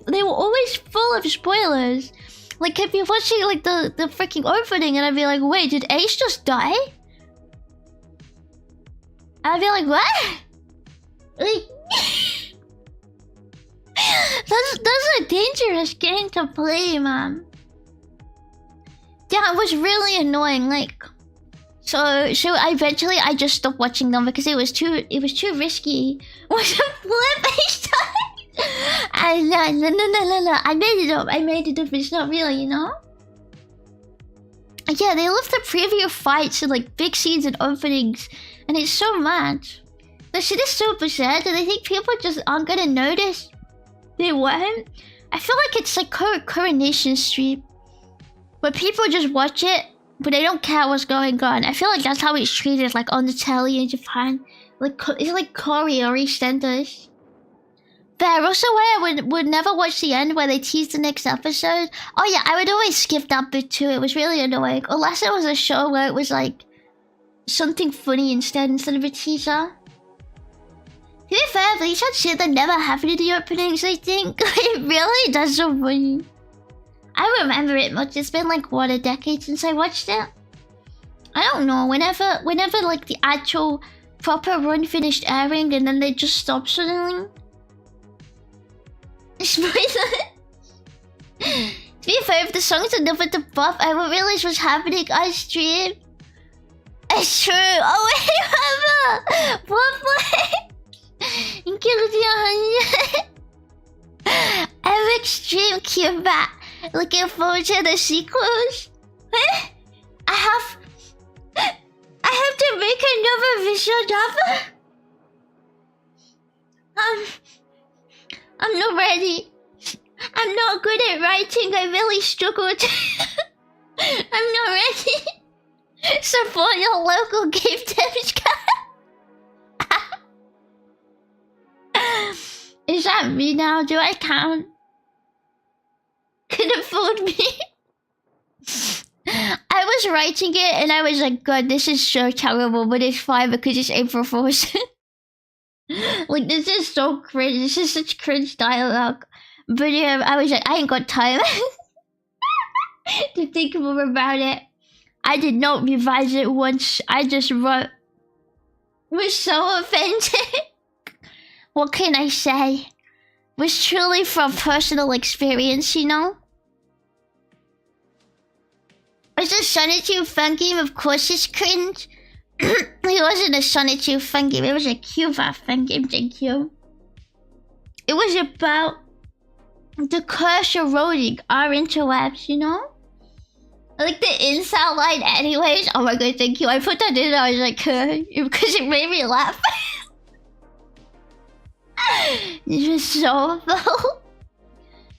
They were always full of spoilers. Like I'd be watching like the freaking opening and I'd be like, wait, did Ace just die? I'd be like, what? Like that's a dangerous game to play, man. Yeah, it was really annoying. Like, so eventually I just stopped watching them because it was too risky. Was a flip each time? No. I made it up. It's not real, you know. Yeah, they love the preview fights and like big scenes and openings, and it's so much. The shit is so bizarre that I think people just aren't gonna notice. They won't. I feel like it's like Coronation Street, where people just watch it, but they don't care what's going on. I feel like that's how it's treated, like on the telly in Japan. Like it's like Korea or EastEnders. But also why I would never watch the end where they tease the next episode. Oh yeah, I would always skip that bit too. It was really annoying. Unless it was a show where it was like something funny instead of a teaser. To be fair, Bleach had shit that never happened in the openings, I think. It really does so funny. I don't remember it much. It's been like, what, a decade since I watched it? I don't know. Whenever like the actual proper run finished airing and then they just stopped suddenly. Spoiler. To be fair, if the songs are never to buff, I won't realize what's happening on stream. It's true. Oh wait, Mama! What play? I'm extreme qbat. Looking forward to the sequels. I have to make another visual novel. I'm not ready. I'm not good at writing. I really struggled. I'm not ready. Support your local game devs. Is that me now? Do I count? Could afford me. I was writing it and I was like, God, this is so terrible, but it's fine because it's April Fool's. Like, this is so cringe. This is such cringe dialogue. But yeah, I was like, I ain't got time to think more about it. I did not revise it once. I just wrote. Was so offended. What can I say? Was truly from personal experience, you know? Was the Sonichu fun game? Of course it's cringe. It wasn't a Sonichu fun game, it was a qbat fun game, thank you. It was about the curse eroding our interwebs, you know? I like the incel line anyways. Oh my god, thank you. I put that in, I was like, because it made me laugh. This was so low.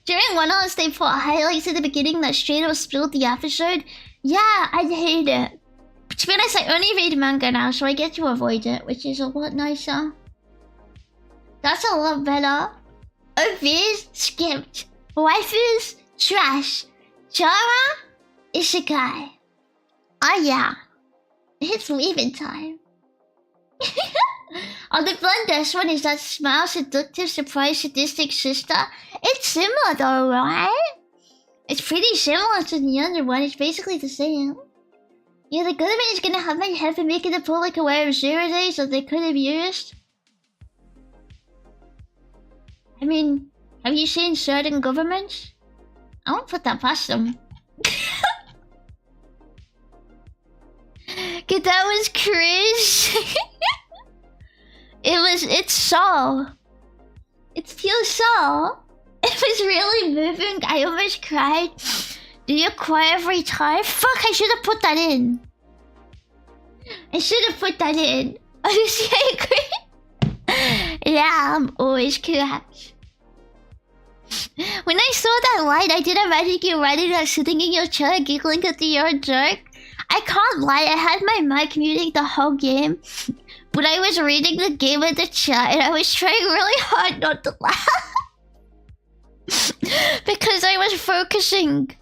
During one of us, they put highlights at the beginning that straight up spilled the episode. Yeah, I hate it. But to be honest, I only read manga now, so I get to avoid it, which is a lot nicer. That's a lot better. OVs skipped. Waifus trash. Chara isekai. Oh yeah, it's leaving time. Oh, the blonde one is that smile, seductive, surprise, sadistic sister. It's similar though, right? It's pretty similar to the other one. It's basically the same. Yeah, the government is gonna have my head for making the public aware of 0 days that they could have used. I mean, have you seen certain governments? I won't put that past them. Cause that was cringe. It's Saul. It's pure Saul. It was really moving. I almost cried. Do you cry every time? Fuck, I should have put that in. I should have put that in. Honestly, I agree. Yeah, I'm always correct. When I saw that line, I did imagine you writing that sitting in your chair giggling at the old joke. I can't lie, I had my mic muting the whole game. But I was reading the game in the chat and I was trying really hard not to laugh. Because I was focusing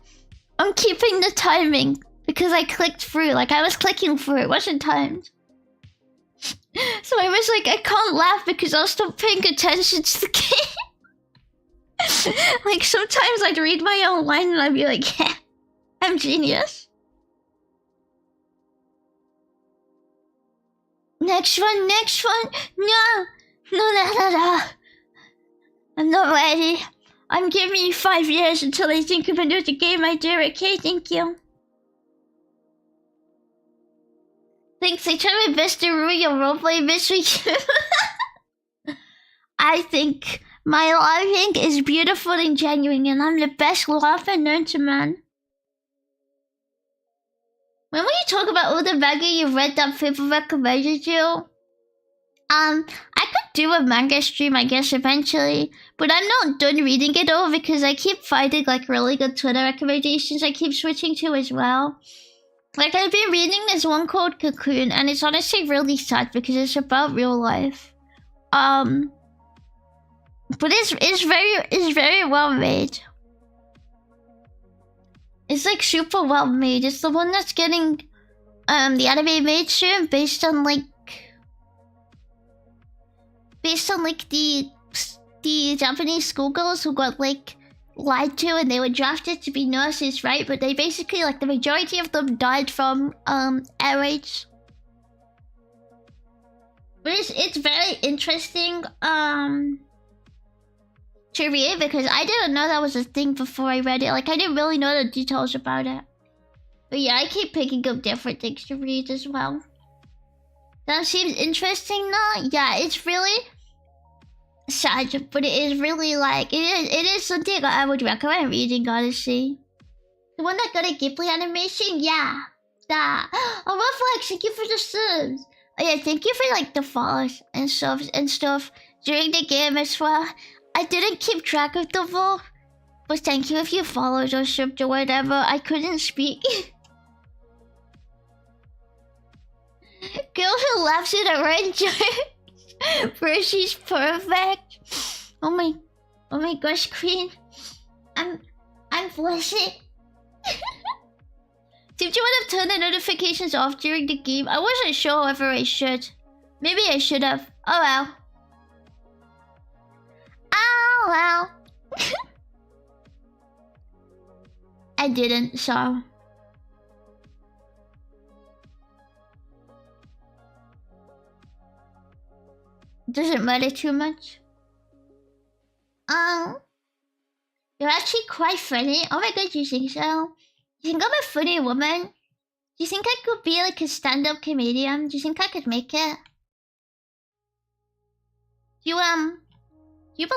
on keeping the timing. Because I clicked through, like I was clicking through, it wasn't timed. So I was like, I can't laugh because I'll stop paying attention to the game. Like sometimes I'd read my own line and I'd be like, yeah, I'm genius. Next one, next one. No. I'm not ready. I'm giving you 5 years until I think of another game idea, okay? Thank you. Thanks, I tried my best to ruin your roleplay this week. I think my laughing is beautiful and genuine, and I'm the best laugher known to man. When will you talk about all the manga you've read that people recommended you? I could do a manga stream, I guess, eventually. But I'm not done reading it all because I keep finding like really good Twitter recommendations I keep switching to as well. Like I've been reading this one called Cocoon, and it's honestly really sad because it's about real life. But it's very well made. It's like super well made. It's the one that's getting the anime made soon based on like the Japanese schoolgirls who got like lied to and they were drafted to be nurses, right? But they basically like the majority of them died from RH. But it's very interesting to read because I didn't know that was a thing before I read it. Like I didn't really know the details about it. But yeah, I keep picking up different things to read as well. That seems interesting now. Yeah, it's really sad, but it is really like it is something I would recommend reading, honestly. The one that got a Ghibli animation, yeah. That. Oh, Reflex, thank you for the subs. Oh yeah, thank you for like the follows and stuff during the game as well. I didn't keep track of the vote, but thank you if you followed or subbed or whatever. I couldn't speak. Girl who laughs at a red joke. Bro, she's perfect. Oh my gosh, Queen. I'm blushing. Did you want to turn the notifications off during the game? I wasn't sure whether I should. Maybe I should have. Oh well. Oh well. I didn't, so. Doesn't matter too much. You're actually quite funny. Oh my god, you think so? You think I'm a funny woman? Do you think I could be like a stand-up comedian? Do you think I could make it? You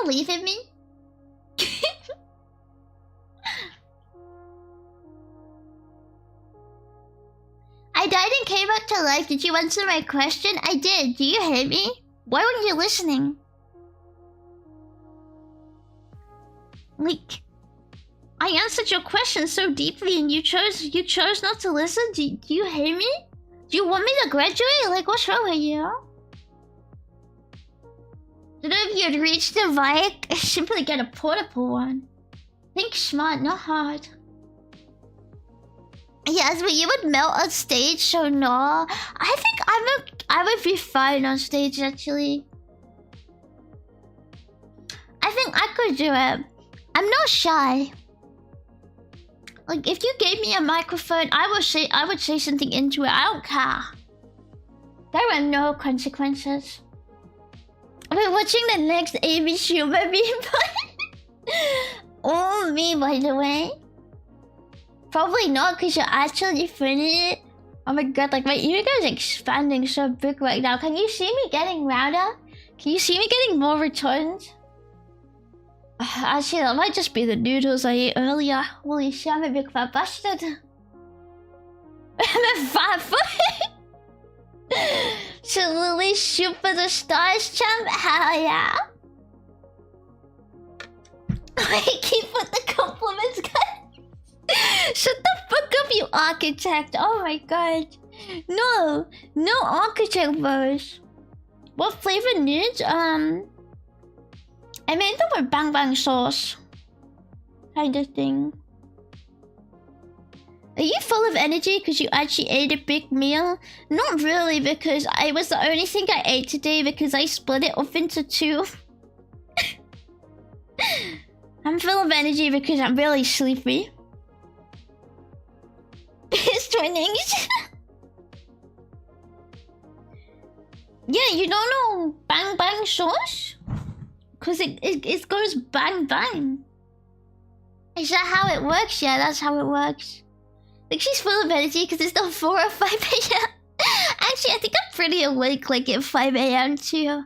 believe in me? I died and came back to life. Did you answer my question? I did. Do you hear me? Why weren't you listening? Like, I answered your question so deeply and you chose not to listen? Do you hear me? Do you want me to graduate? Like, what's wrong with you? Don't know if you'd reach the mic. Simply get a portable one. Think smart, not hard. Yes, but you would melt on stage, so no. I think I would be fine on stage, actually. I think I could do it. I'm not shy. Like, if you gave me a microphone, I would say something into it. I don't care. There are no consequences. We're watching the next Amy Schumer meme. Oh, me, by the way. Probably not, because you're actually funny. Oh my god, like my ear is expanding so big right now. Can you see me getting louder? Can you see me getting more returns? Actually, that might just be the noodles I ate earlier. Holy shit, I'm a big fat bastard. I'm a fat foot. Should Lily shoot for the stars, champ? Hell yeah. I keep with the compliments, guys. Shut the fuck up, you architect. Oh my god. No architect verse. What flavor nudes? I made them with bang bang sauce. Kind of thing. Are you full of energy because you actually ate a big meal? Not really, because it was the only thing I ate today because I split it up into two. I'm full of energy because I'm really sleepy. It's twinnings. Yeah, you don't know bang bang sauce? Because it goes bang bang. Is that how it works? Yeah, that's how it works. Like, she's full of energy because it's not 4 or 5 a.m. Actually, I think I'm pretty awake like at 5 a.m. too.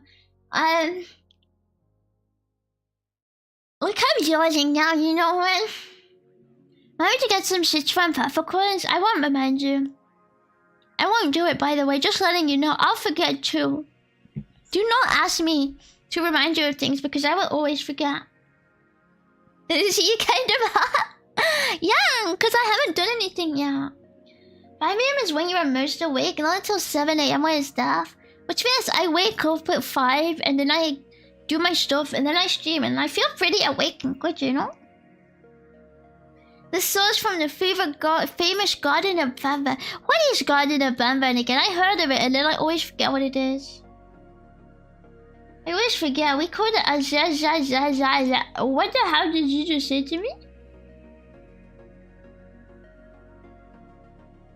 Look, I'm yawning now, you know what? I'm going to get some Sichuan peppercorns. I won't remind you. I won't do it, by the way. Just letting you know. I'll forget too. Do not ask me to remind you of things because I will always forget. Is he kind of hot? Yeah, because I haven't done anything yet. 5 a.m. is when you're most awake, not until 7 a.m. when it's stuff. Which means I wake up at 5 and then I do my stuff and then I stream and I feel pretty awake and good, you know? The source from the famous Garden of Bamba. What is Garden of Bamba again? I heard of it and then I always forget what it is. I always forget. We called it a za. What the hell did you just say to me?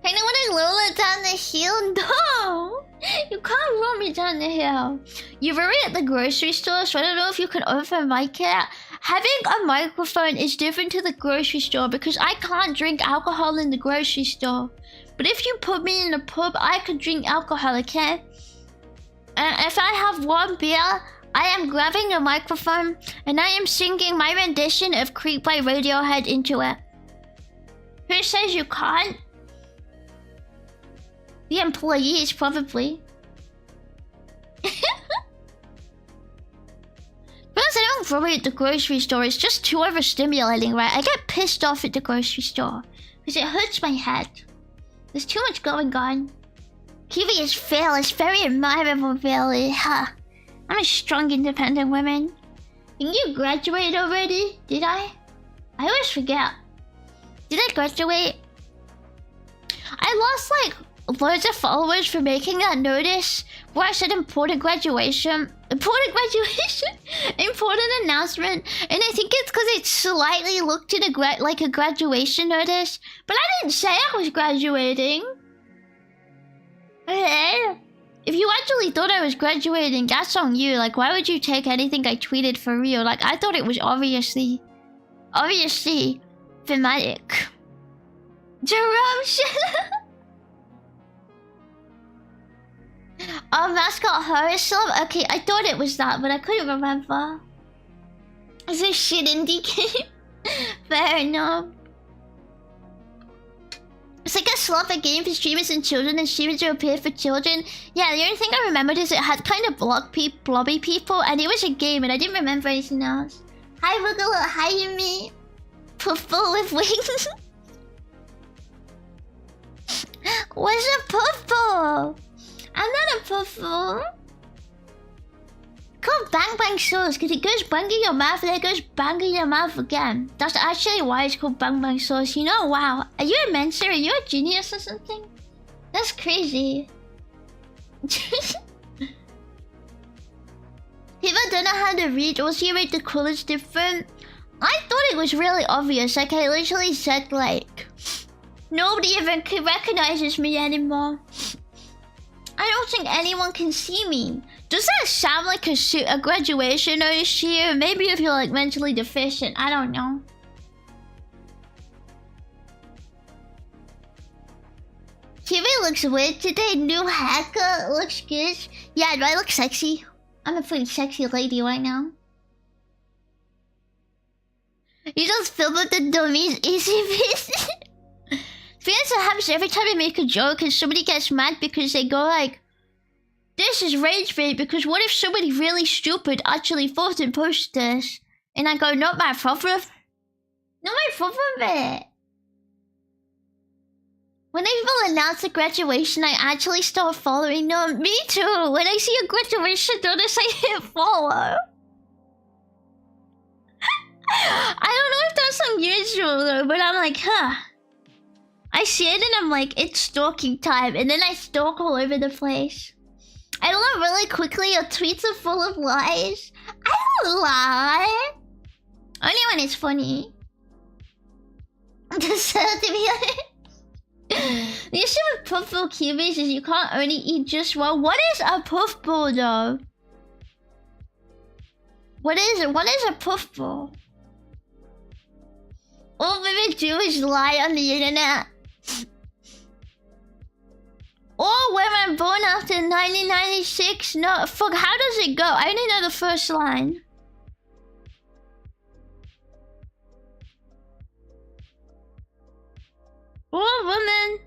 I don't want to roll it down the hill. No! You can't roll me down the hill. You're already at the grocery store, so I don't know if you can open mic it. Having a microphone is different to the grocery store because I can't drink alcohol in the grocery store. But if you put me in a pub, I could drink alcohol, okay? And if I have one beer, I am grabbing a microphone and I am singing my rendition of Creep by Radiohead into it. Who says you can't? The employees, probably. Because I don't worry at the grocery store, it's just too overstimulating, right? I get pissed off at the grocery store because it hurts my head. There's too much going on. Kiwi is fearless, very admirable, really. Huh. I'm a strong, independent woman. Didn't you graduate already? Did I? I always forget. Did I graduate? I lost like loads of followers for making that notice where I said important graduation. Important announcement. And I think it's because it slightly looked at a graduation notice. But I didn't say I was graduating. Okay. If you actually thought I was graduating, that's on you. Like, why would you take anything I tweeted for real? Like, I thought it was obviously thematic. Jerome, oh, mascot horror slum? Okay, I thought it was that, but I couldn't remember. Is this shit indie game? Fair enough. It's like a slump a game for streamers and children and streamers who appear for children. Yeah, the only thing I remembered is it had kind of blobby people and it was a game and I didn't remember anything else. Hi Boogaloo, hi Yumi. Puffball with wings. What's a puffball? I'm not a puffball. Called bang bang sauce because it goes bang in your mouth and then it goes bang in your mouth again. That's actually why it's called bang bang sauce. You know, wow. Are you a mentor? Are you a genius or something? That's crazy. People don't know how to read. Also, you make the colors different. I thought it was really obvious. Like, I literally said, like, nobody even recognizes me anymore. I don't think anyone can see me. Does that sound like a graduation notice here? Maybe if you're like mentally deficient. I don't know. Kiwi looks weird today. New haircut looks good. Yeah, do I look sexy? I'm a pretty sexy lady right now. You just film with the dummies, easy peasy. Fans that happens every time I make a joke and somebody gets mad because they go like, this is rage bait because what if somebody really stupid actually thought and posted this? And I go, not my problem. Not my problem, bit. When people announce a graduation, I actually start following them. Me too. When I see a graduation notice, I hit follow. I don't know if that's unusual though, but I'm like, huh. I see it and I'm like, it's stalking time. And then I stalk all over the place. I love really quickly, your tweets are full of lies. I don't lie. Only when it's funny. Just to be honest. The issue with puffball cubies is you can't only eat just one. What is a puffball though? What is it? What is a puffball? All women do is lie on the internet. All women born after 1996. No, fuck, how does it go? I only know the first line. All women.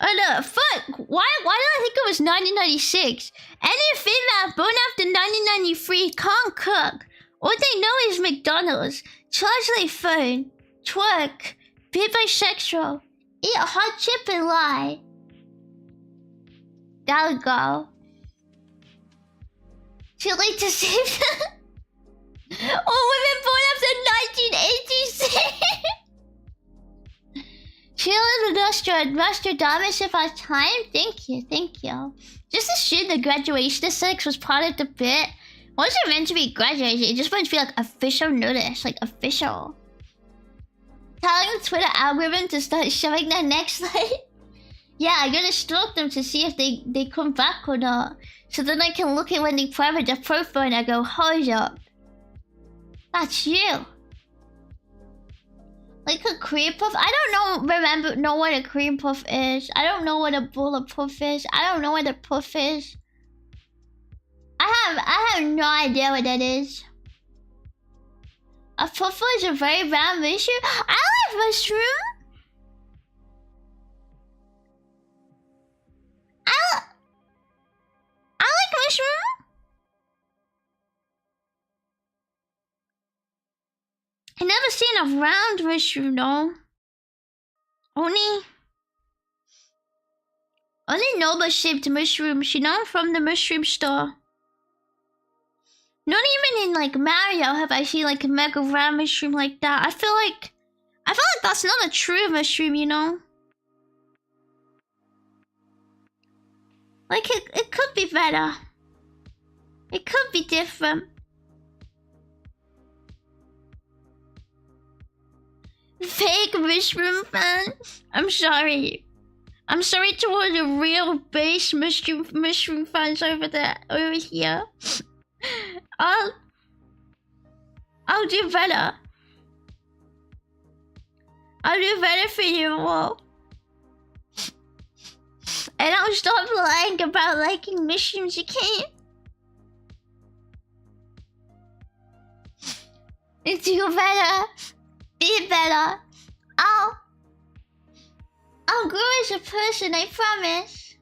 Oh no, fuck think it was 1996. Any female born after 1993 can't cook. All they know is McDonald's, charge their phone, twerk, be bisexual, eat a hot chip and lie. That'll go. Too late to save them. All women born after 1986. Chill in Nostradamus of our time. Thank you, thank you. Just assume the graduation aesthetics was part of the bit. It wasn't meant to be graduation, it just meant to be like official notice, like official. Telling the Twitter algorithm to start showing their next light. Yeah, I gotta stalk them to see if they come back or not. So then I can look at when they private their profile and I go, hold up. That's you. Like a cream puff? I don't know what a cream puff is. I don't know what a bullet puff is. I don't know what a puff is. I have no idea what that is. A puff is a very round mushroom. I like mushroom. I like mushroom. I never seen a round mushroom though. Only normal shaped mushrooms, you know, from the mushroom store. Not even in like Mario have I seen like a mega round mushroom like that. I feel like that's not a true mushroom, you know. Like it could be better. It could be different. Fake mushroom fan? I'm sorry. I'm sorry to all the real base mushroom fans over here. I'll do better. I'll do better for you all. And I'll stop lying about liking mushrooms, you can't. Do better. Be better. I'll grow as a person, I promise.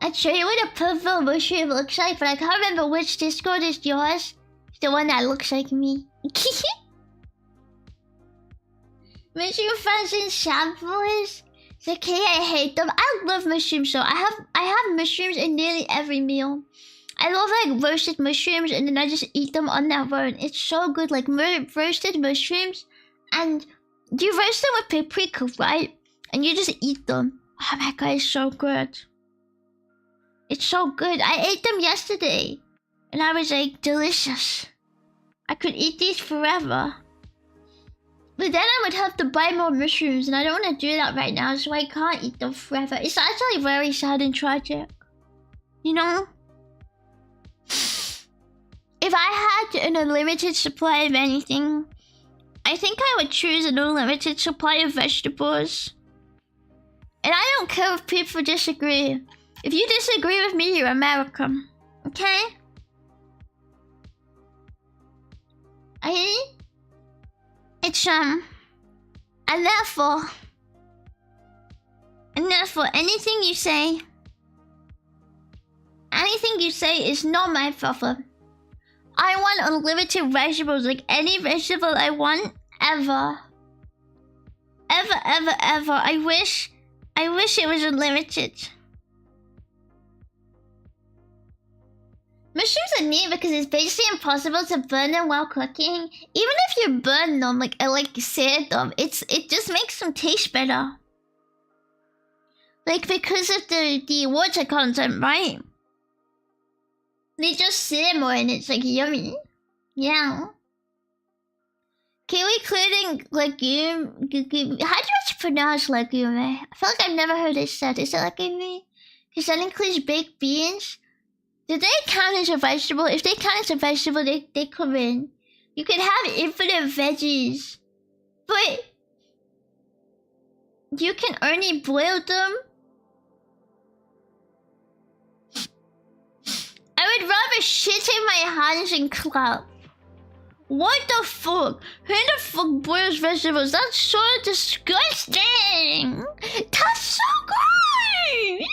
I'd show you what a purple mushroom looks like, but I can't remember which Discord is yours. It's the one that looks like me. Mushroom fans and shampoos. It's okay, I hate them. I love mushrooms, so I have mushrooms in nearly every meal. I love like roasted mushrooms and then I just eat them on their own. It's so good, like roasted mushrooms, and you roast them with paprika, right? And you just eat them. Oh my god, it's so good. It's so good. I ate them yesterday and I was like, delicious. I could eat these forever. But then I would have to buy more mushrooms and I don't want to do that right now, so I can't eat them forever. It's actually very sad and tragic. You know? If I had an unlimited supply of anything, I think I would choose an unlimited supply of vegetables. And I don't care if people disagree. If you disagree with me, you're American. Okay? It's and therefore anything you say is not my problem. I want unlimited vegetables, like any vegetable I want, ever. Ever, ever, ever. I wish it was unlimited. Mushrooms are neat because it's basically impossible to burn them while cooking. Even if you burn them, like sear them, it just makes them taste better. Like because of the water content, right? They just sear more and it's like yummy. Yeah. Kiwi including legume. How do you actually pronounce legume? I feel like I've never heard it said. Is it legume? Because that includes baked beans. Do they count as a vegetable? If they count as a vegetable, they come in. You can have infinite veggies. But you can only boil them. I would rather shit in my hands and clap. What the fuck? Who the fuck boils vegetables? That's so disgusting! That's so gross!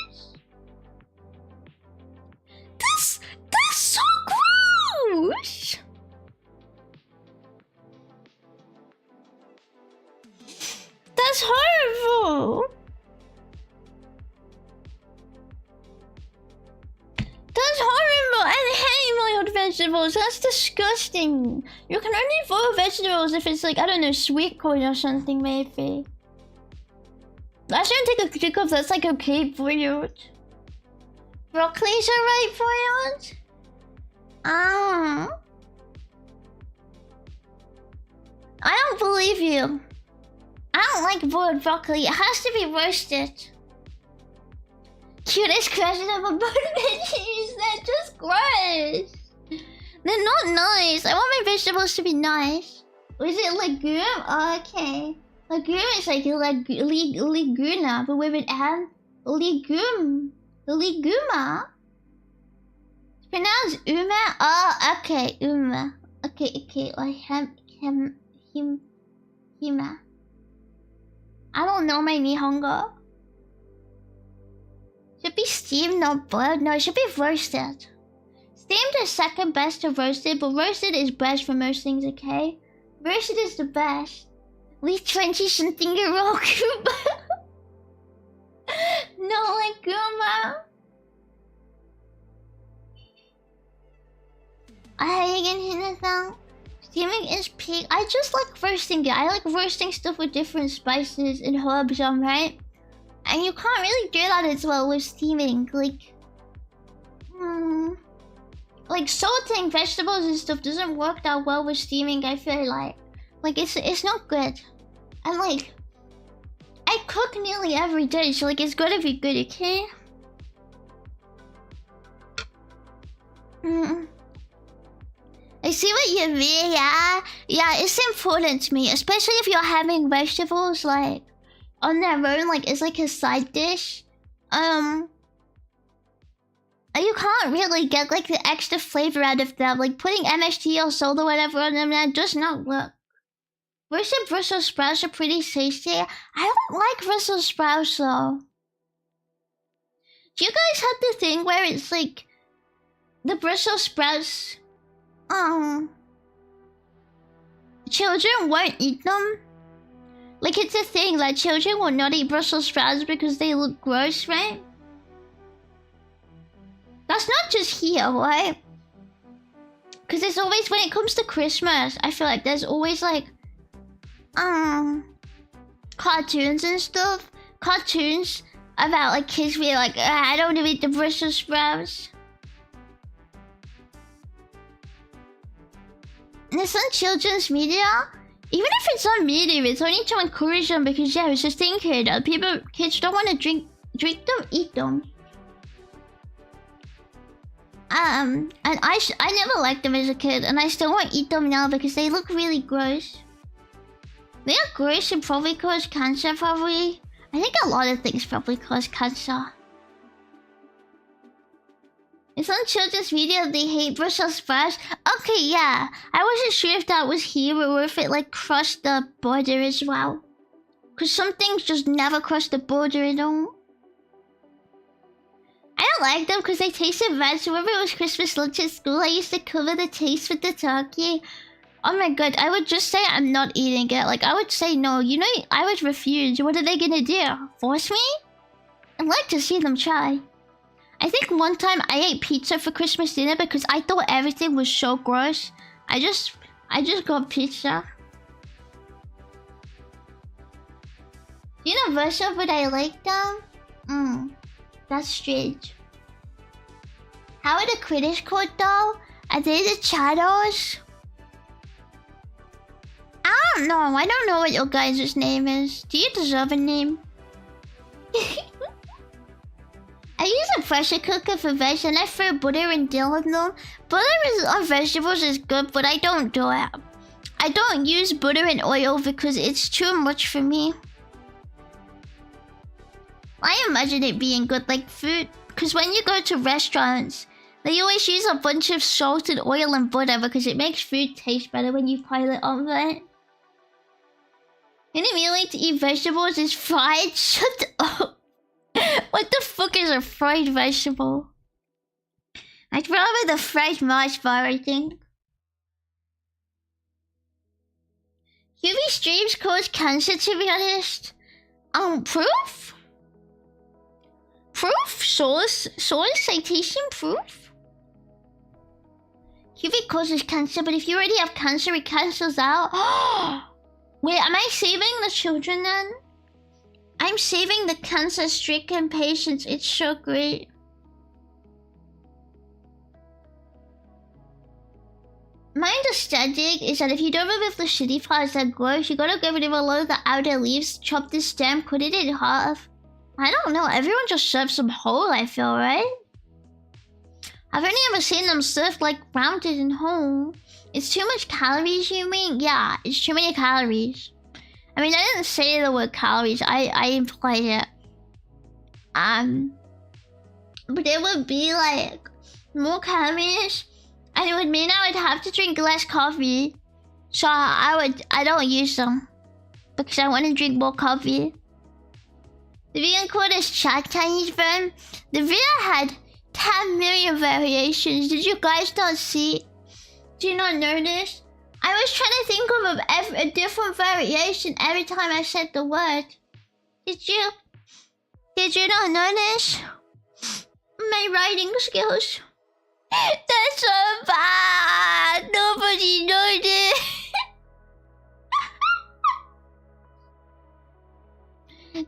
vegetables. That's disgusting. You can only boil vegetables if it's like, I don't know, sweet corn or something maybe. I shouldn't take a drink of that's like okay boiled. Broccoli's alright boiled? I don't believe you. I don't like boiled broccoli. It has to be roasted. Cutest question of a bird veggies. They're just gross. They're not nice. I want my vegetables to be nice. Was it legume? Oh, okay. Legume is like leguna, but with an M. Legume. Leguma. It's pronounced uma. Oh, okay. Uma. Okay. Like hima. I don't know my Nihongo. Should be steamed, not boiled. No, it should be roasted. Steamed is second best to roasted, but roasted is best for most things, okay? Roasted is the best. Leave 20 something year old Kuma. No, like Kuma. Steaming is peak. I just like roasting it. I like roasting stuff with different spices and herbs on, right? And you can't really do that as well with steaming. Like salting vegetables and stuff doesn't work that well with steaming. I feel like it's not good. And like I cook nearly every day, so like it's gotta be good, okay? I see what you mean, yeah. Yeah, it's important to me, especially if you're having vegetables like on their own, like it's like a side dish. You can't really get like the extra flavor out of them. Like putting MSG or salt or whatever on them, that does not work. Roasted Brussels sprouts are pretty tasty. I don't like Brussels sprouts though. Do you guys have the thing where it's like the Brussels sprouts? Children won't eat them. Like it's a thing that children will not eat Brussels sprouts because they look gross, right? That's not just here, right? Because there's always, when it comes to Christmas, I feel like there's always like cartoons and stuff. Cartoons about like kids being like, I don't want to eat the Brussels sprouts. And it's on children's media. Even if it's on media, it's only to encourage them because yeah, it's just thing here that kids don't want to drink them, eat them. And I never liked them as a kid, and I still won't eat them now because they look really gross. They are gross and probably cause cancer, probably. I think a lot of things probably cause cancer. It's on children's media, they hate Brussels sprouts. Okay, yeah. I wasn't sure if that was here or if it like crossed the border as well. Cause some things just never cross the border at all. I don't like them because they tasted bad. So whenever it was Christmas lunch at school, I used to cover the taste with the turkey. Oh my god, I would just say I'm not eating it. Like, I would say no. You know, I would refuse. What are they gonna do? Force me? I'd like to see them try. I think one time I ate pizza for Christmas dinner because I thought everything was so gross. I just got pizza. Universal, but I like them? That's strange. How are the critters called though? Are they the channels? I don't know. I don't know what your guys' name is. Do you deserve a name? I use a pressure cooker for veg and I throw butter and dill in them. Butter on vegetables is good, but I don't do it. I don't use butter and oil because it's too much for me. I imagine it being good like food, because when you go to restaurants, they always use a bunch of salt and oil and butter because it makes food taste better when you pile it on it. Any meal to eat vegetables is fried? Shut up. What the fuck is a fried vegetable? I'd rather the fried Mars bar, I think. QB streams cause cancer, to be honest. Proof? Proof? Source? Citation? Proof? qbat causes cancer, but if you already have cancer, it cancels out. Wait, am I saving the children then? I'm saving the cancer-stricken patients. It's so great. My understanding is that if you don't remove the shitty parts that grows, you gotta get rid of a lot of the outer leaves, chop the stem, cut it in half. I don't know, everyone just serves them whole, I feel, right? I've only ever seen them served like rounded and whole. It's too much calories, you mean? Yeah, it's too many calories. I mean, I didn't say the word calories, I implied it. But it would be like more calories. And it would mean I would have to drink less coffee. So I don't use them. Because I want to drink more coffee. The vegan code is chat Chinese friend. The video had 10 million variations. Did you guys not see? Do you not notice? I was trying to think of a different variation every time I said the word. Did you? Did you not notice? My writing skills. That's so bad. Nobody noticed.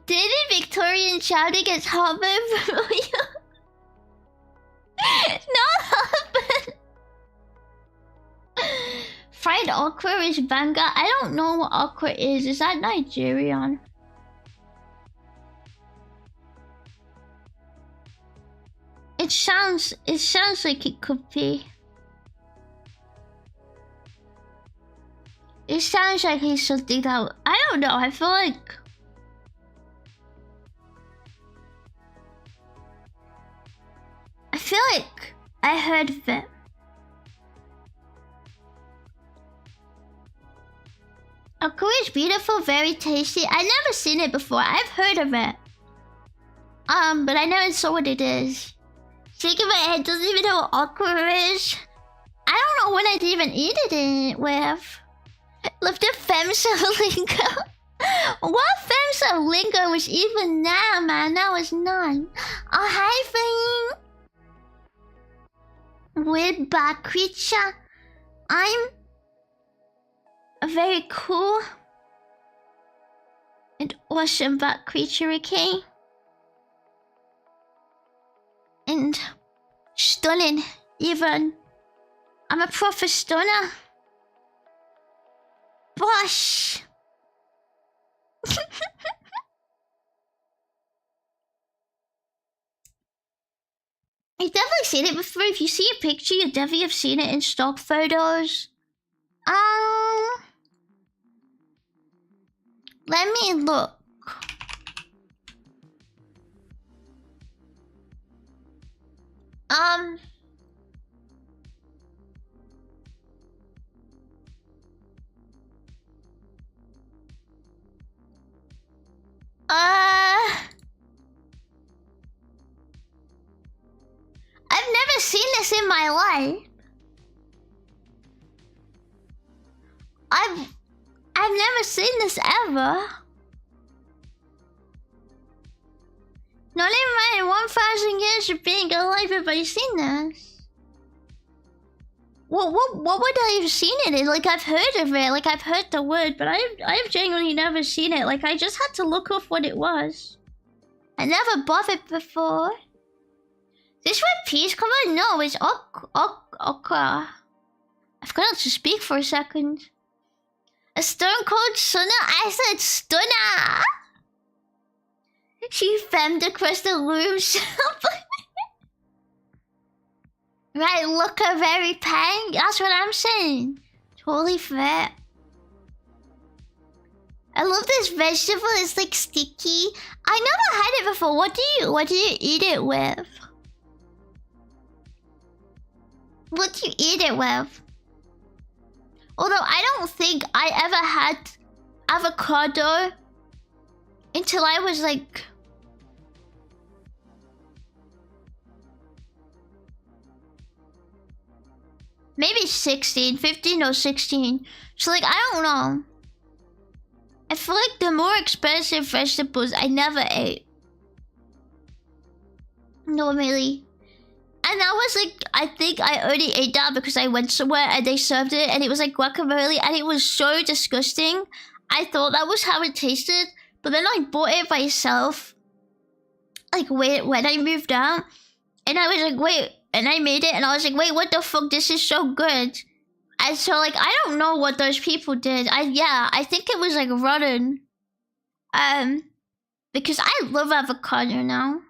Didn't Victorian shout against Harvard for you? Not Harvard. Fried okra is banga. I don't know what okra is. Is that Nigerian? It sounds like it could be. It sounds like it's something that I don't know. I feel like I heard of it. Okra is beautiful, very tasty. I've never seen it before. I've heard of it. But I never saw what it is. Shaking my head, doesn't even know what okra is. I don't know what I'd even eat it with. Love the femso lingo. What femso lingo was even there, man? That was none. Oh, hi, Fame. Weird bat creature. I'm a very cool and awesome bat creature, okay? And stunning, even. I'm a proper stunner. Bosh! You've definitely seen it before. If you see a picture, you definitely have seen it in stock photos. Let me look. I've never seen this in my life. I've never seen this ever. Not in my 1,000 years of being alive have I seen this. What would I have seen it in? Like, I've heard of it, like I've heard the word, but I've genuinely never seen it. Like, I just had to look up what it was. I never bothered before. This word peace? Come on, no, it's okra. I forgot to speak for a second. A stone cold stunner? I said stunner! She femmed across the room. Right, look her very pang. That's what I'm saying. Totally fair. I love this vegetable. It's like sticky. I never had it before. What do you eat it with? What do you eat it with? Although I don't think I ever had avocado until I was like maybe 16, 15 or 16. So like, I don't know. I feel like the more expensive vegetables I never ate. Normally. And And I was like, I think I already ate that because I went somewhere and they served it and it was like guacamole and it was so disgusting. I thought that was how it tasted, but then I bought it myself. Like when I moved out, and I was like, wait, and I made it and I was like, wait, what the fuck? This is so good. And so like I don't know what those people did. I think it was like rotten. Because I love avocado now.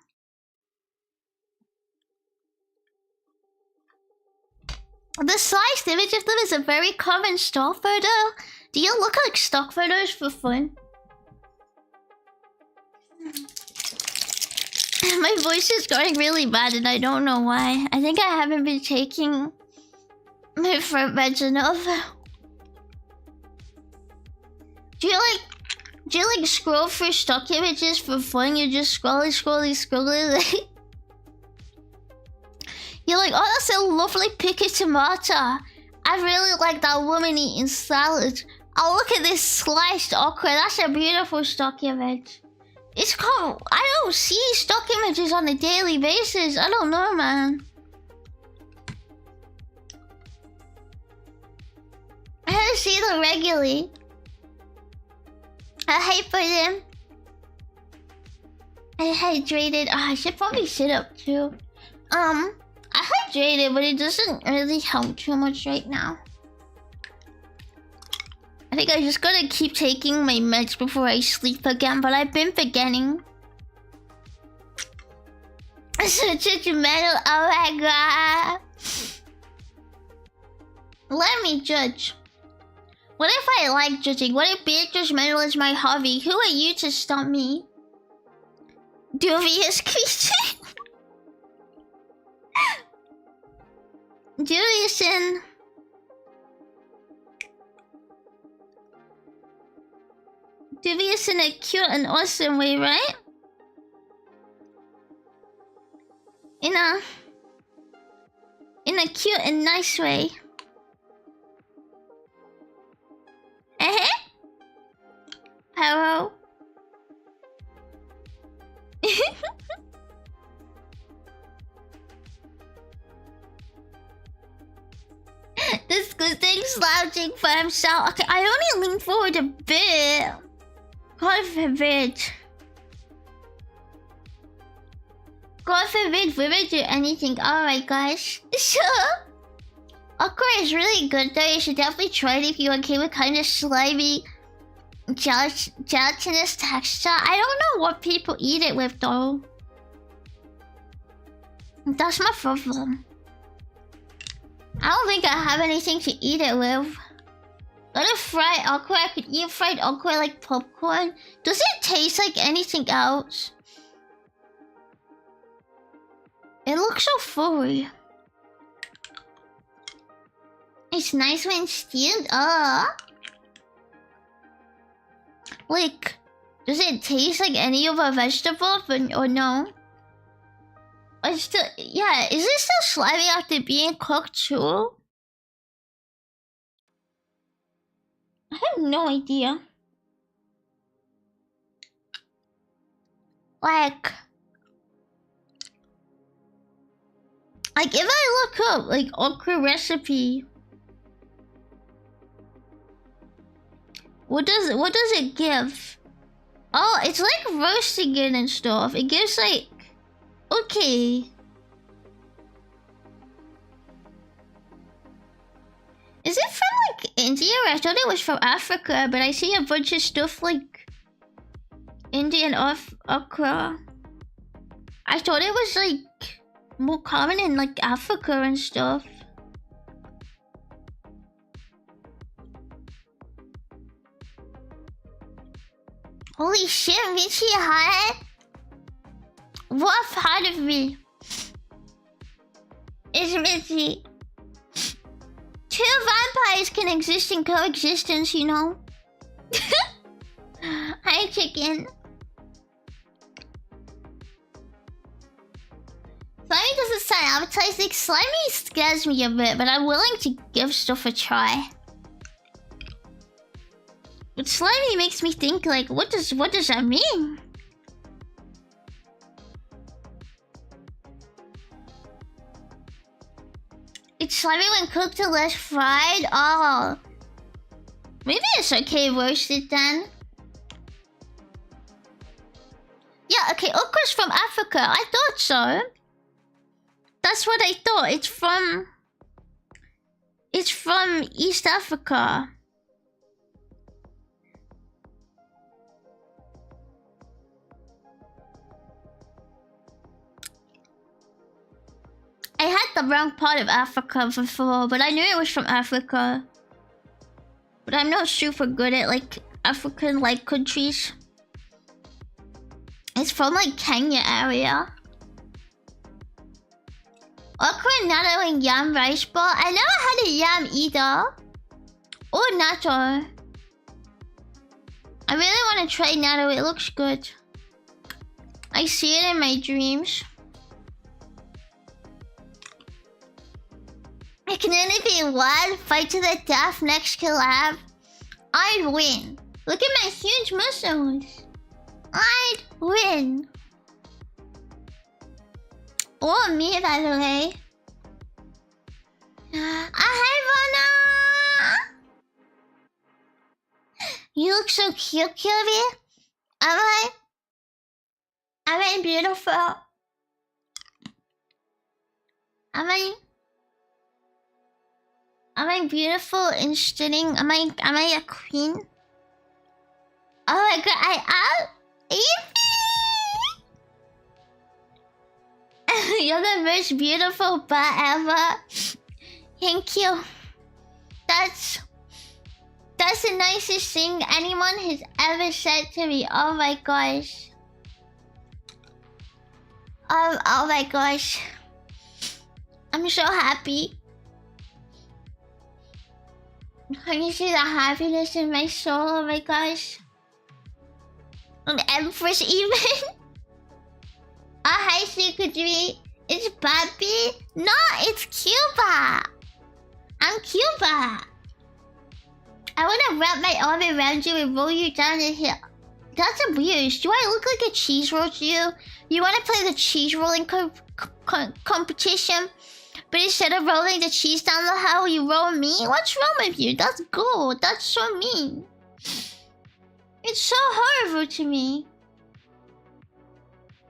The sliced image of them is a very common stock photo. Do you look like stock photos for fun? My voice is going really bad and I don't know why. I think I haven't been taking my throat meds enough. Do you like scroll through stock images for fun? You're just scrolling. You're like, oh, that's a lovely picky tomato. I really like that woman eating salad. Oh, look at this sliced okra. That's a beautiful stock image. It's called... I don't see stock images on a daily basis. I don't know, man. I don't see them regularly. I hate for them. I hydrated. Oh, I should probably sit up too. I hydrated, but it doesn't really help too much right now. I think I just gotta keep taking my meds before I sleep again, but I've been forgetting. Such a metal. Oh my god. Let me judge. What if I like judging? What if being judgmental is my hobby? Who are you to stop me? Dubious creature. Dubious in a cute and awesome way, right? In a cute and nice way. Hello. Disgusting slouching for himself. Okay, I only leaned forward a bit. God forbid. God forbid women do anything. Alright, guys. Sure. Okra is really good though. You should definitely try it if you're okay with kind of slimy, gelatinous texture. I don't know what people eat it with though. That's my problem. I don't think I have anything to eat it with. Not a fried okra. I could eat fried okra like popcorn. Does it taste like anything else? It looks so furry. It's nice when steamed. Like, does it taste like any of a vegetable, or no? It's still, yeah. Is it still slimy after being cooked too? I have no idea. Like if I look up like okra recipe, what does it give? Oh, it's like roasting it and stuff. It gives like, okay. Is it from like India? I thought it was from Africa, but I see a bunch of stuff like Indian okra. I thought it was like more common in like Africa and stuff. Holy shit, Richie hot? What part of me is Richie? Two vampires can exist in coexistence, you know? Hi, chicken. Slimy doesn't sound appetizing. Slimy scares me a bit, but I'm willing to give stuff a try. But slimy makes me think like, what does that mean? It's slimy when cooked and less fried? Oh. Maybe it's okay roasted then. Yeah, okay, okra's from Africa. I thought so. That's what I thought. It's from East Africa. I had the wrong part of Africa before, but I knew it was from Africa. But I'm not super good at like African like countries. It's from like Kenya area. Okra, natto, and yam rice ball. I never had a yam either. Or natto. I really want to try natto. It looks good. I see it in my dreams. It can only be one fight to the death next collab. I'd win. Look at my huge muscles. I'd win. Or me, by the way. Hi, Vonna. You look so cute, Cutie. Am I beautiful? Am I beautiful and stunning? Am I a queen? Oh my god, I am. You're the most beautiful butt ever. Thank you. That's the nicest thing anyone has ever said to me. Oh my gosh. Oh my gosh. I'm so happy. Can you see the happiness in my soul? Oh my gosh. An Empress even? Hi, Secret Dream. It's Bobby? No, it's Cuba. I'm Cuba. I want to wrap my arm around you and roll you down the hill. That's abuse. Do I look like a cheese roll to you? You want to play the cheese rolling competition? But instead of rolling the cheese down the hill, you roll me? What's wrong with you? That's gold. That's so mean. It's so horrible to me.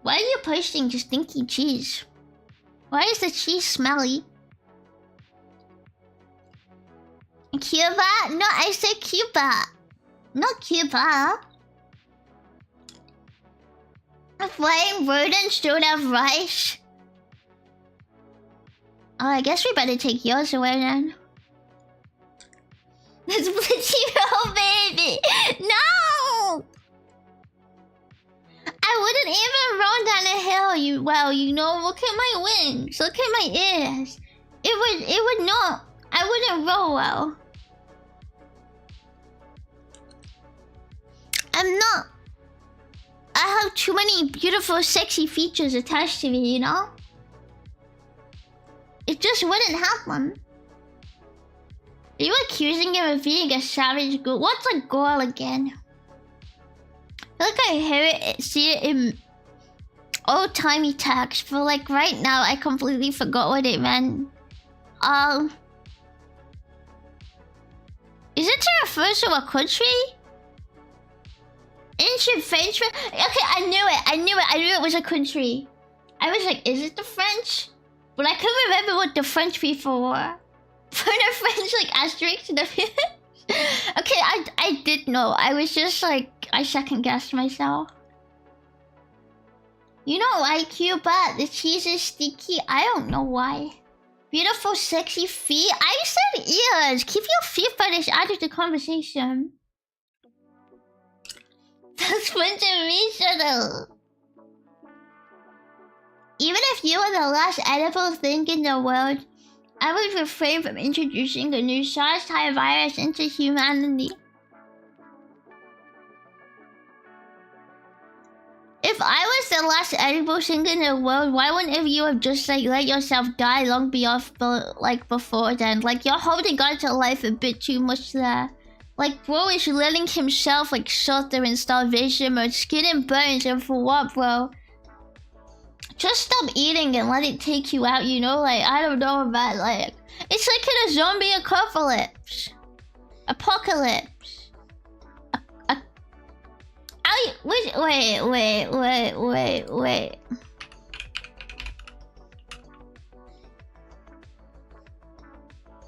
Why are you posting just stinky cheese? Why is the cheese smelly? Cuba? No, I said Cuba. Not Cuba. Flying rodents don't have rice. Oh, I guess we better take yours away then. That's Blitzy Roll, baby! No! I wouldn't even roll down a hill, you know, look at my wings, look at my ears. It would not, I wouldn't roll well. I'm not. I have too many beautiful, sexy features attached to me, you know? It just wouldn't happen. Are you accusing him of being a savage girl? What's a girl again? I feel like I hear it, see it in old-timey text, but like right now I completely forgot what it meant. Is it to refer to a country? Ancient French? Okay, I knew it was a country. I was like, is it the French? But I couldn't remember what the French people were. For the French, like, asterisk and everything. Okay, I did know. I was just like, I second-guessed myself. You don't like Cuba? The cheese is sticky? I don't know why. Beautiful, sexy feet? I said ears. Keep your feet fetish out of the conversation. That's fun to me, though. Even if you were the last edible thing in the world, I would refrain from introducing a new SARS-type virus into humanity. If I was the last edible thing in the world, why wouldn't you have just like let yourself die long before then? Like you're holding on to life a bit too much there. Like bro is letting himself like shelter in starvation or skin and bones, and for what, bro? Just stop eating and let it take you out, you know? Like, I don't know about, like... It's like in a zombie apocalypse. Apocalypse. Wait.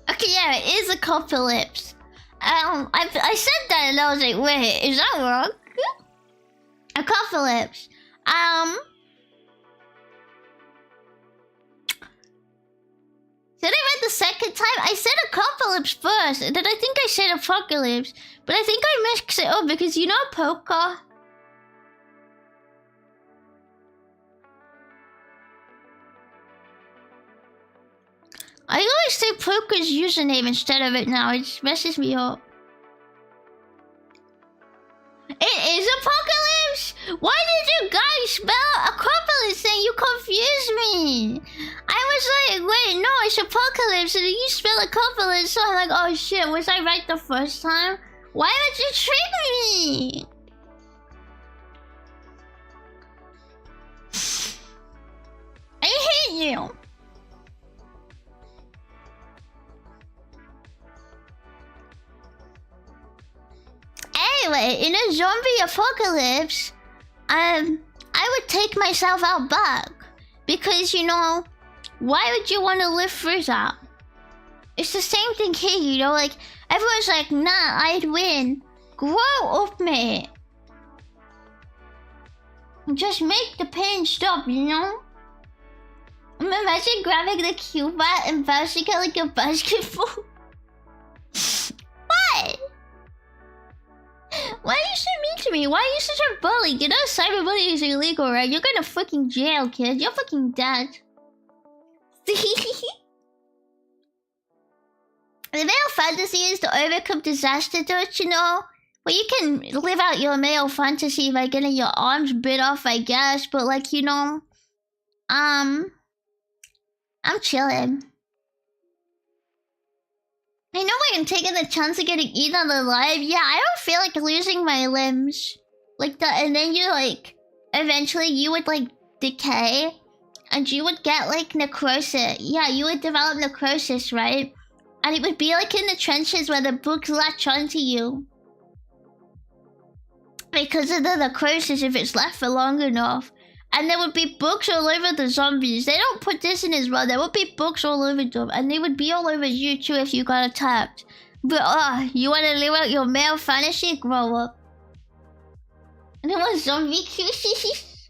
Okay, yeah, it is apocalypse. I said that and I was like, wait, is that wrong? Apocalypse. Did I read the second time? I said apocalypse first, and then I think I said apocalypse. But I think I mixed it up because you know poker? I always say poker's username instead of it now. It just messes me up. It is apocalypse? Why did you guys spell apocalypse and you confused me? I was like, wait, no, it's apocalypse and then you spell apocalypse, so I'm like, oh shit, was I right the first time? Why would you trick me? I hate you. Anyway, in a zombie apocalypse, I would take myself out back. Because, you know, why would you want to live through that? It's the same thing here, you know, like, everyone's like, nah, I'd win. Grow up, mate. Just make the pain stop, you know? Imagine grabbing the qbat and bouncing it like a basketball. What? Why are you so mean to me? Why are you such a bully? You know cyberbullying is illegal, right? You're going to fucking jail, kid. You're fucking dead. The male fantasy is to overcome disaster, don't you know? Well, you can live out your male fantasy by getting your arms bit off, I guess. But, like, you know... I'm chilling. I know I'm taking the chance of getting eaten alive. Yeah, I don't feel like losing my limbs. Like that, and then you, like... Eventually, you would, like, decay. And you would get, like, necrosis. Yeah, you would develop necrosis, right? And it would be, like, in the trenches where the bugs latch onto you. Because of the necrosis if it's left for long enough. And there would be bugs all over the zombies. They don't put this in as well. There would be bugs all over them. And they would be all over you too if you got attacked. But, you want to live out your male fantasy? Grow up. And it was zombie cuties.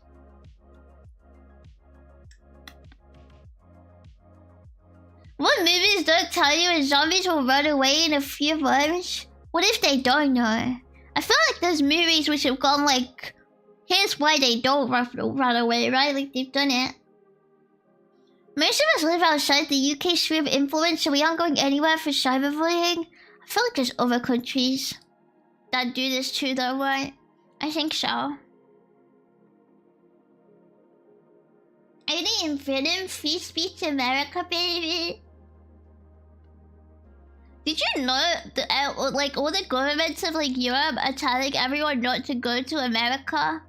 What movies don't tell you is zombies will run away in a few months? What if they don't know? I feel like there's movies which have gone like... Here's why they don't run away, right? Like, they've done it. Most of us live outside the UK sphere of influence, so we aren't going anywhere for cyberbullying. I feel like there's other countries that do this too, though, right? I think so. Only in Britain, free speech America, baby. Did you know that, like, all the governments of, like, Europe are telling everyone not to go to America?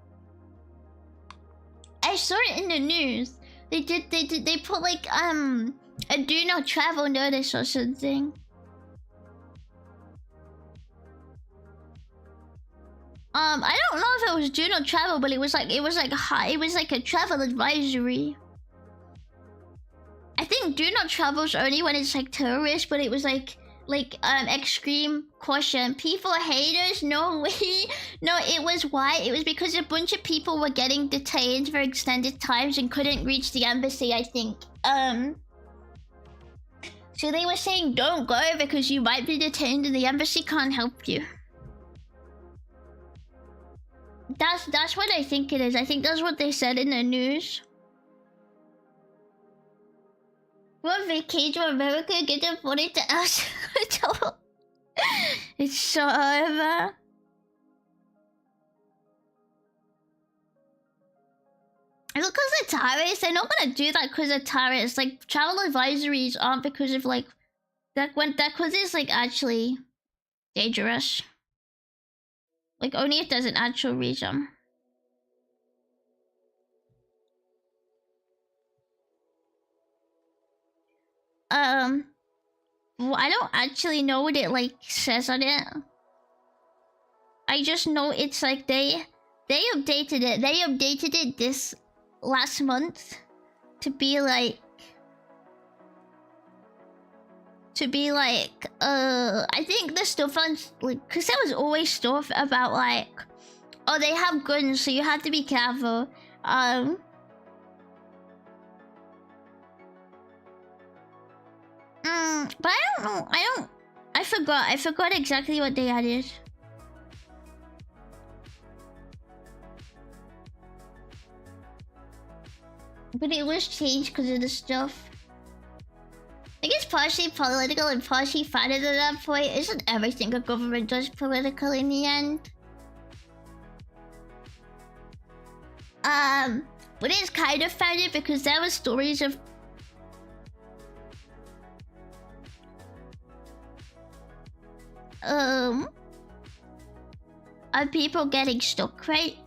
I saw it in the news. They put, like, a do not travel notice or something. I don't know if it was do not travel, but it was like a travel advisory. I think do not travel is only when it's like terrorist, but it was like extreme caution. People are haters? No way. No, it was why? It was because a bunch of people were getting detained for extended times and couldn't reach the embassy, I think. So they were saying don't go because you might be detained and the embassy can't help you. That's what I think it is. I think that's what they said in the news. One vacation to America, get them funny to us. It's so over. It's because of terrorists. They're not gonna do that because of terrorists. Like, travel advisories aren't because of like that because it's like actually dangerous. Like, only if there's an actual reason. Well, I don't actually know what it like says on it. I just know it's like they updated it. They updated it this last month to be like I think the stuff on like, cause there was always stuff about like, oh, they have guns, so you have to be careful. But I don't know. I forgot exactly what they added. But it was changed because of the stuff. I think it's partially political and partially funded at that point. Isn't everything a government does political in the end? But it's kind of funded because there were stories of people getting stuck, right?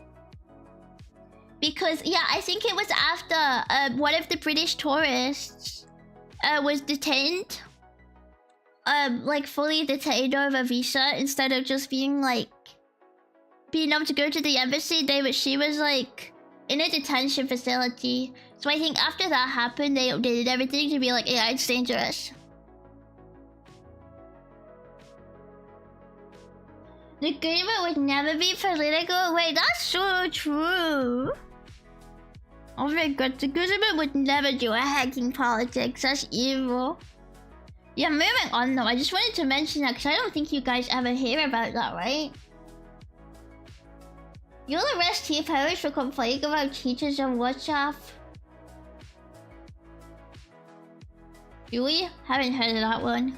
Because yeah, I think it was after one of the British tourists was detained, like fully detained over a visa instead of just being like being able to go to the embassy. She was like in a detention facility. So I think after that happened, they updated everything to be like, yeah, it's dangerous. The government would never be political. Wait, that's so true. Oh my god, the government would never do a hacking politics. That's evil. Yeah, moving on though. I just wanted to mention that because I don't think you guys ever hear about that, right? You'll arrest T parents for complaining about teachers on WhatsApp. Really? Haven't heard of that one.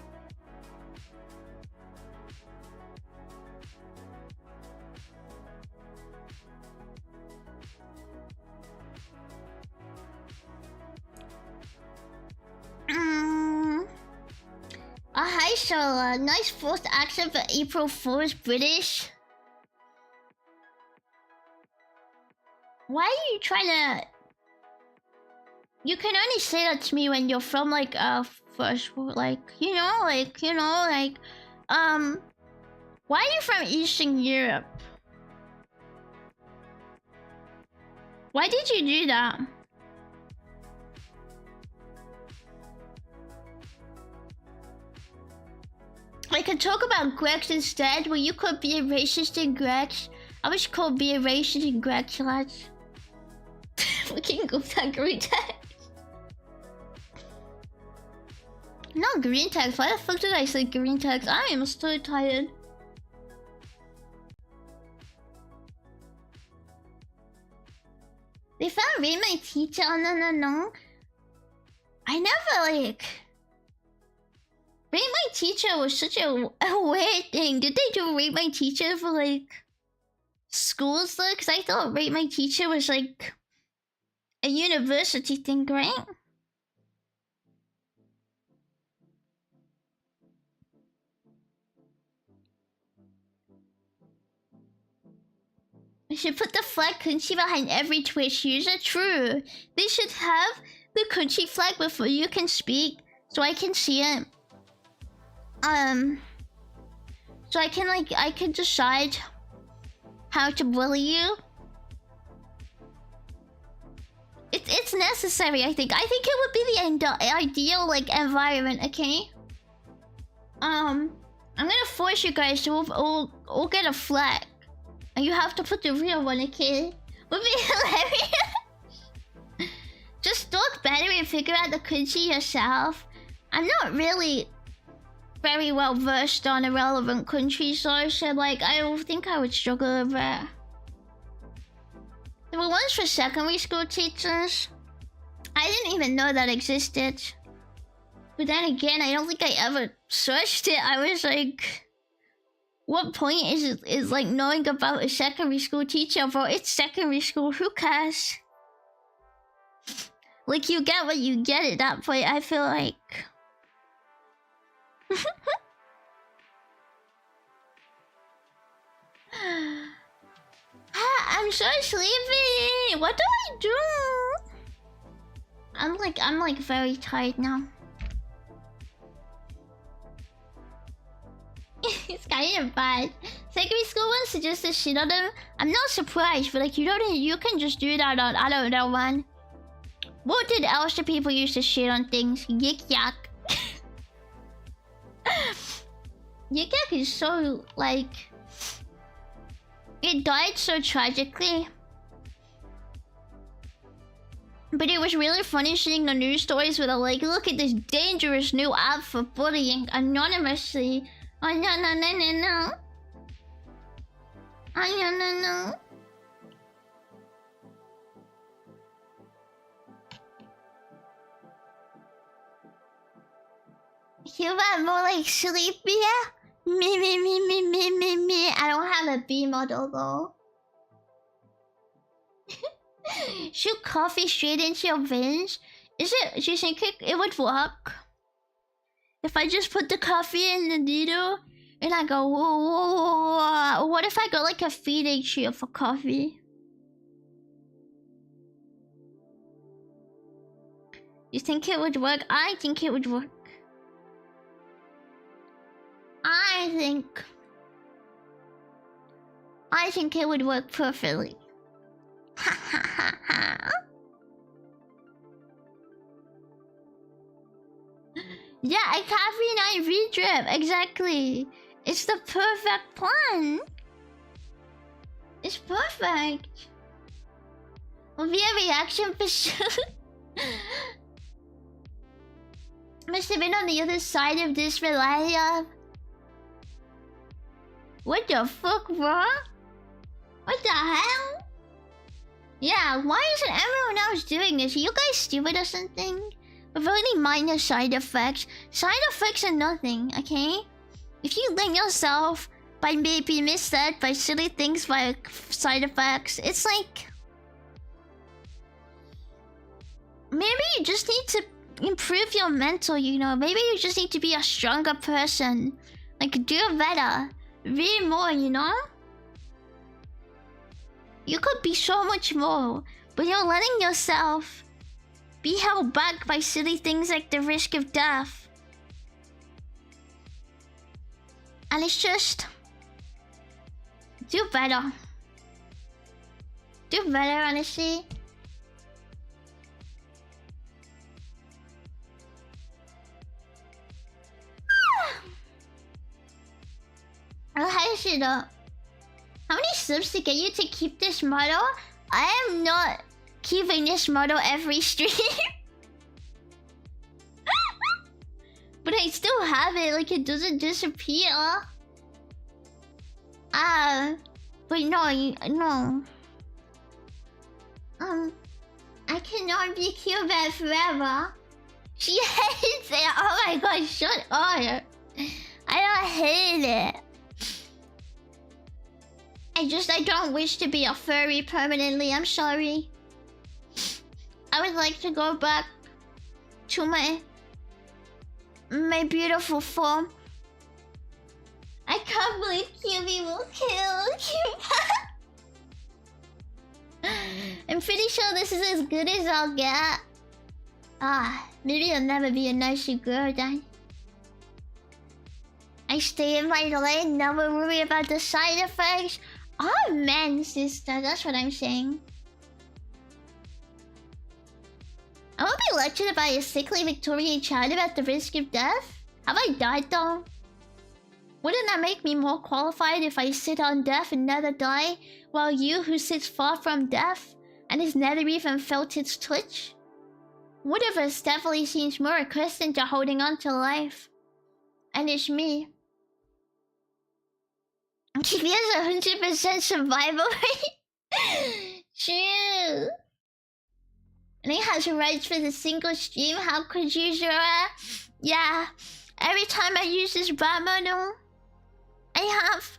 Hi Shola, nice forced accent for April Fool's British. Why are you trying to... You can only say that to me when you're from like first world, like, why are you from Eastern Europe? Why did you do that? I could talk about Greeks instead, where you could be a racist in Greeks. I wish you could be a racist in Greeks, lads. Fucking go that green text. Not green text. Why the fuck did I say green text? I am so tired. They found Read My Teacher. No. I never like. Read My Teacher was such a weird thing. Did they do Read My Teacher for like schools though? Because I thought Read My Teacher was like a university thing, right? I should put the flag country behind every Twitch user. True. They should have the country flag before you can speak, so I can see it. So I can decide how to bully you. It's necessary, I think. I think it would be the ideal like environment, okay? I'm gonna force you guys to all get a flag. And you have to put the real one, okay? Would be hilarious. Just talk better and figure out the country yourself. I'm not really very well versed on irrelevant countries, so like I don't think I would struggle with it. There were ones for secondary school teachers. I didn't even know that existed. But then again, I don't think I ever searched it. I was like, what point is like knowing about a secondary school teacher? Bro, it's secondary school, who cares? Like, you get what you get at that point, I feel like. I'm so sleepy. What do I do? I'm like very tired now. It's kind of bad. Secondary school ones suggest to shit on them. I'm not surprised, but like you can just do that on I don't know, man. What did else do people used to shit on things? Yik yak. Yik yak is so like it died so tragically. But it was really funny seeing the news stories where they're like, look at this dangerous new app for bullying anonymously. Oh no no no no no. Oh no no no. You got more like sleepy? Me. I don't have a B model though. Shoot coffee straight into your veins? Do you think it would work? If I just put the coffee in the needle and I go, whoa. What if I got like a feeding tube for coffee? You think it would work? I think it would work. I think it would work perfectly. Ha ha ha ha. Yeah, a caffeine IV drip, exactly. It's the perfect plan. It's perfect. Via reaction for sure. Must have been on the other side of this millennium. What the fuck, bro? What the hell? Yeah, why isn't everyone else doing this? Are you guys stupid or something? With only minor side effects. Side effects are nothing, okay? If you link yourself by maybe misled by silly things like side effects, it's like... maybe you just need to improve your mental, you know? Maybe you just need to be a stronger person. Like, do better. Read more, you know? You could be so much more, but you're letting yourself be held back by silly things like the risk of death. And it's just... do better. Do better, honestly. How many subs to get you to keep this motto? I am not keeping this motto every stream. But I still have it, like it doesn't disappear. But no. I cannot be qbat forever. She hates it. Oh my god, shut up. I don't hate it. I don't wish to be a furry permanently. I'm sorry. I would like to go back to my beautiful form. I can't believe QB will kill QB. I'm pretty sure this is as good as I'll get. Maybe I'll never be a nicer girl then. I stay in my lane, never worry about the side effects. Oh man, sister, that's what I'm saying. I won't be lectured by a sickly Victorian child about the risk of death. Have I died though? Wouldn't that make me more qualified if I sit on death and never die, while you who sits far from death and has never even felt its touch? One of us definitely seems more accustomed to holding on to life. And it's me. She has 100% survival rate. True. And it has rights for the single stream. How could you, Zora? Yeah. Every time I use this bot model, I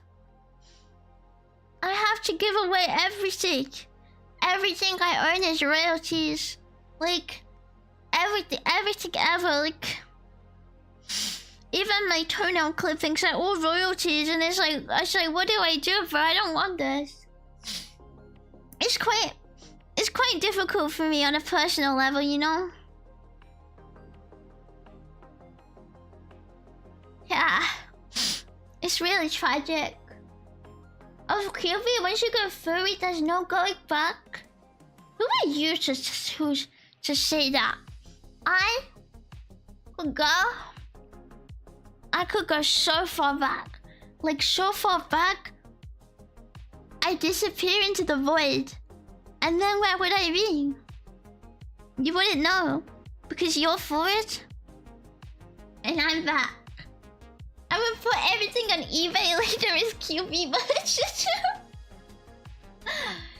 have to give away everything. Everything I earn is royalties. Like, everything ever. Like, even my toenail clippings are all royalties, and it's like, what do I do? But I don't want this. It's quite difficult for me on a personal level, you know? Yeah. It's It's really tragic. Of QB, once you go furry, there's no going back. Who are you to say that? I could go so far back. Like so far back, I disappear into the void. And then where would I be? You wouldn't know. Because you're for it. And I'm back. I would put everything on eBay later as QB merch.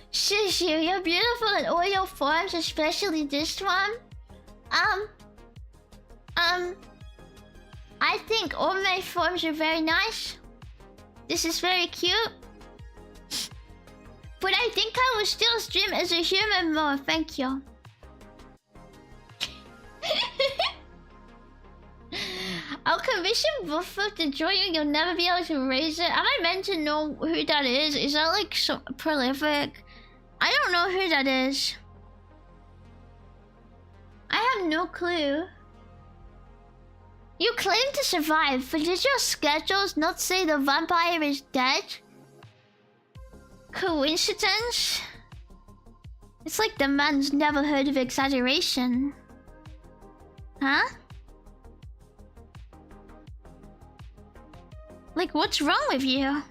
Shush you, you're beautiful in all your forms, especially this one. I think all my forms are very nice. This is very cute. But I think I will still stream as a human more, thank you. I'll commission Buffer to join you, you'll never be able to raise it. Am I meant to know who that is? Is that like so prolific? I don't know who that is. I have no clue. You claim to survive, but did your schedules not say the vampire is dead? Coincidence? It's like the man's never heard of exaggeration. Huh? Like, what's wrong with you?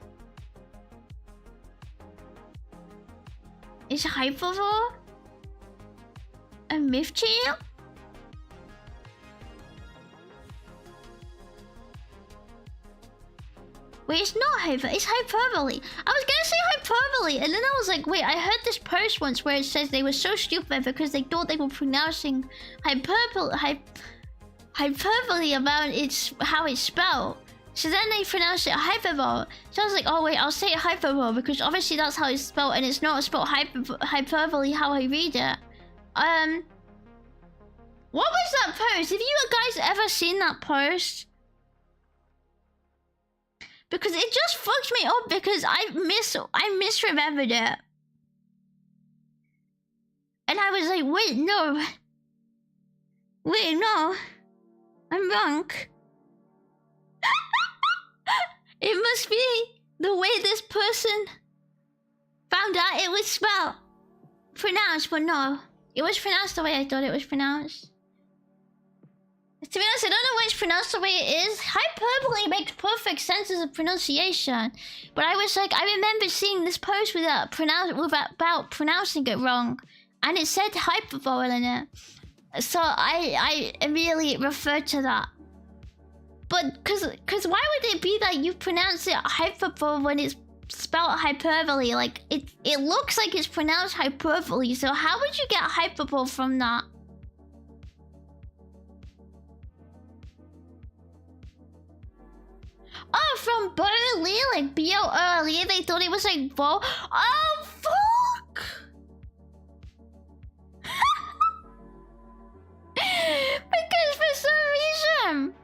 Is Hypervore a myth to you? Wait, it's not hyper, it's hyperbole. I was gonna say hyperbole, and then I was like, wait, I heard this post once where it says they were so stupid because they thought they were pronouncing hyperbole about how it's spelled. So then they pronounced it hyperbole. So I was like, oh wait, I'll say it hyperbole because obviously that's how it's spelled, and it's not spelled hyperbole how I read it. What was that post? Have you guys ever seen that post? Because it just fucked me up because I misremembered it. And I was like, wait, no. Wait, no. I'm wrong. It must be the way this person found out it was spelled. Pronounced, but no. It was pronounced the way I thought it was pronounced. To be honest, I don't know why it's pronounced the way it is. Hyperbole makes perfect sense as a pronunciation. But I was like, I remember seeing this post about pronouncing it wrong. And it said hyperbole in it. So I immediately referred to that. But, cause why would it be that you pronounce it hyperbole when it's spelled hyperbole? Like, it looks like it's pronounced hyperbole. So how would you get hyperbole from that? Oh, from Burley, like B-O-L-E, they thought it was like Bo. Oh, fuck! Because for some reason,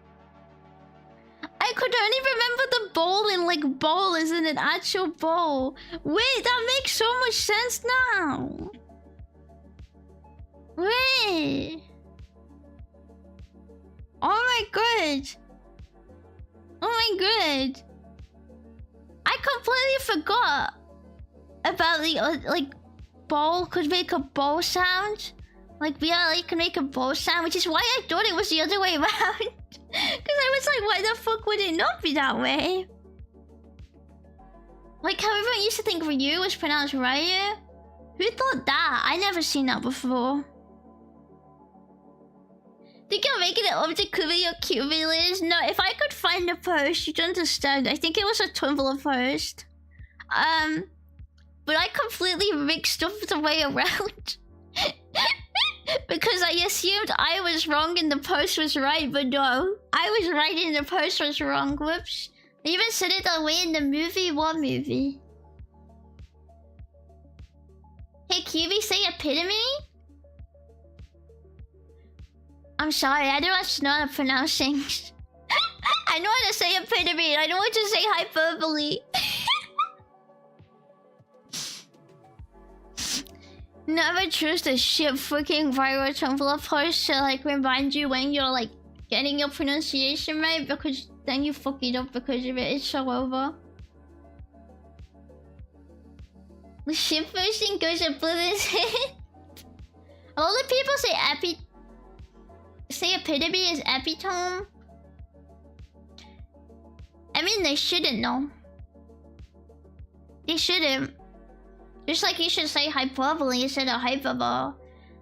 I could only remember the bowl in like bowl as in an actual bowl. Wait, that makes so much sense now. Wait. Oh my god. Oh my god. I completely forgot about the like bowl could make a bowl sound. Like BLE can make a bowl sound, which is why I thought it was the other way around. Because I was like, why the fuck would it not be that way? Like how everyone used to think Ryu was pronounced Ryu. Who thought that? I never seen that before. Think you're making it up to Kubi or Cumulus? No, if I could find a post, you'd understand. I think it was a Tumblr post. But I completely mixed up the way around. Because I assumed I was wrong and the post was right, but no. I was right and the post was wrong. Whoops. They even said it that way in the movie. What movie? Hey, QB, say epitome? I'm sorry, I don't know how to pronounce things. I know how to say epitome, I know how to say hyperbole. Never choose the shit freaking viral Tumblr post to like remind you when you're like getting your pronunciation right, because then you fuck it up because of it. It's so over. The ship version goes above his head. A lot of people say epitome is epitome. I mean, they shouldn't know. They shouldn't. Just like you should say hyperbole instead of hyperbole.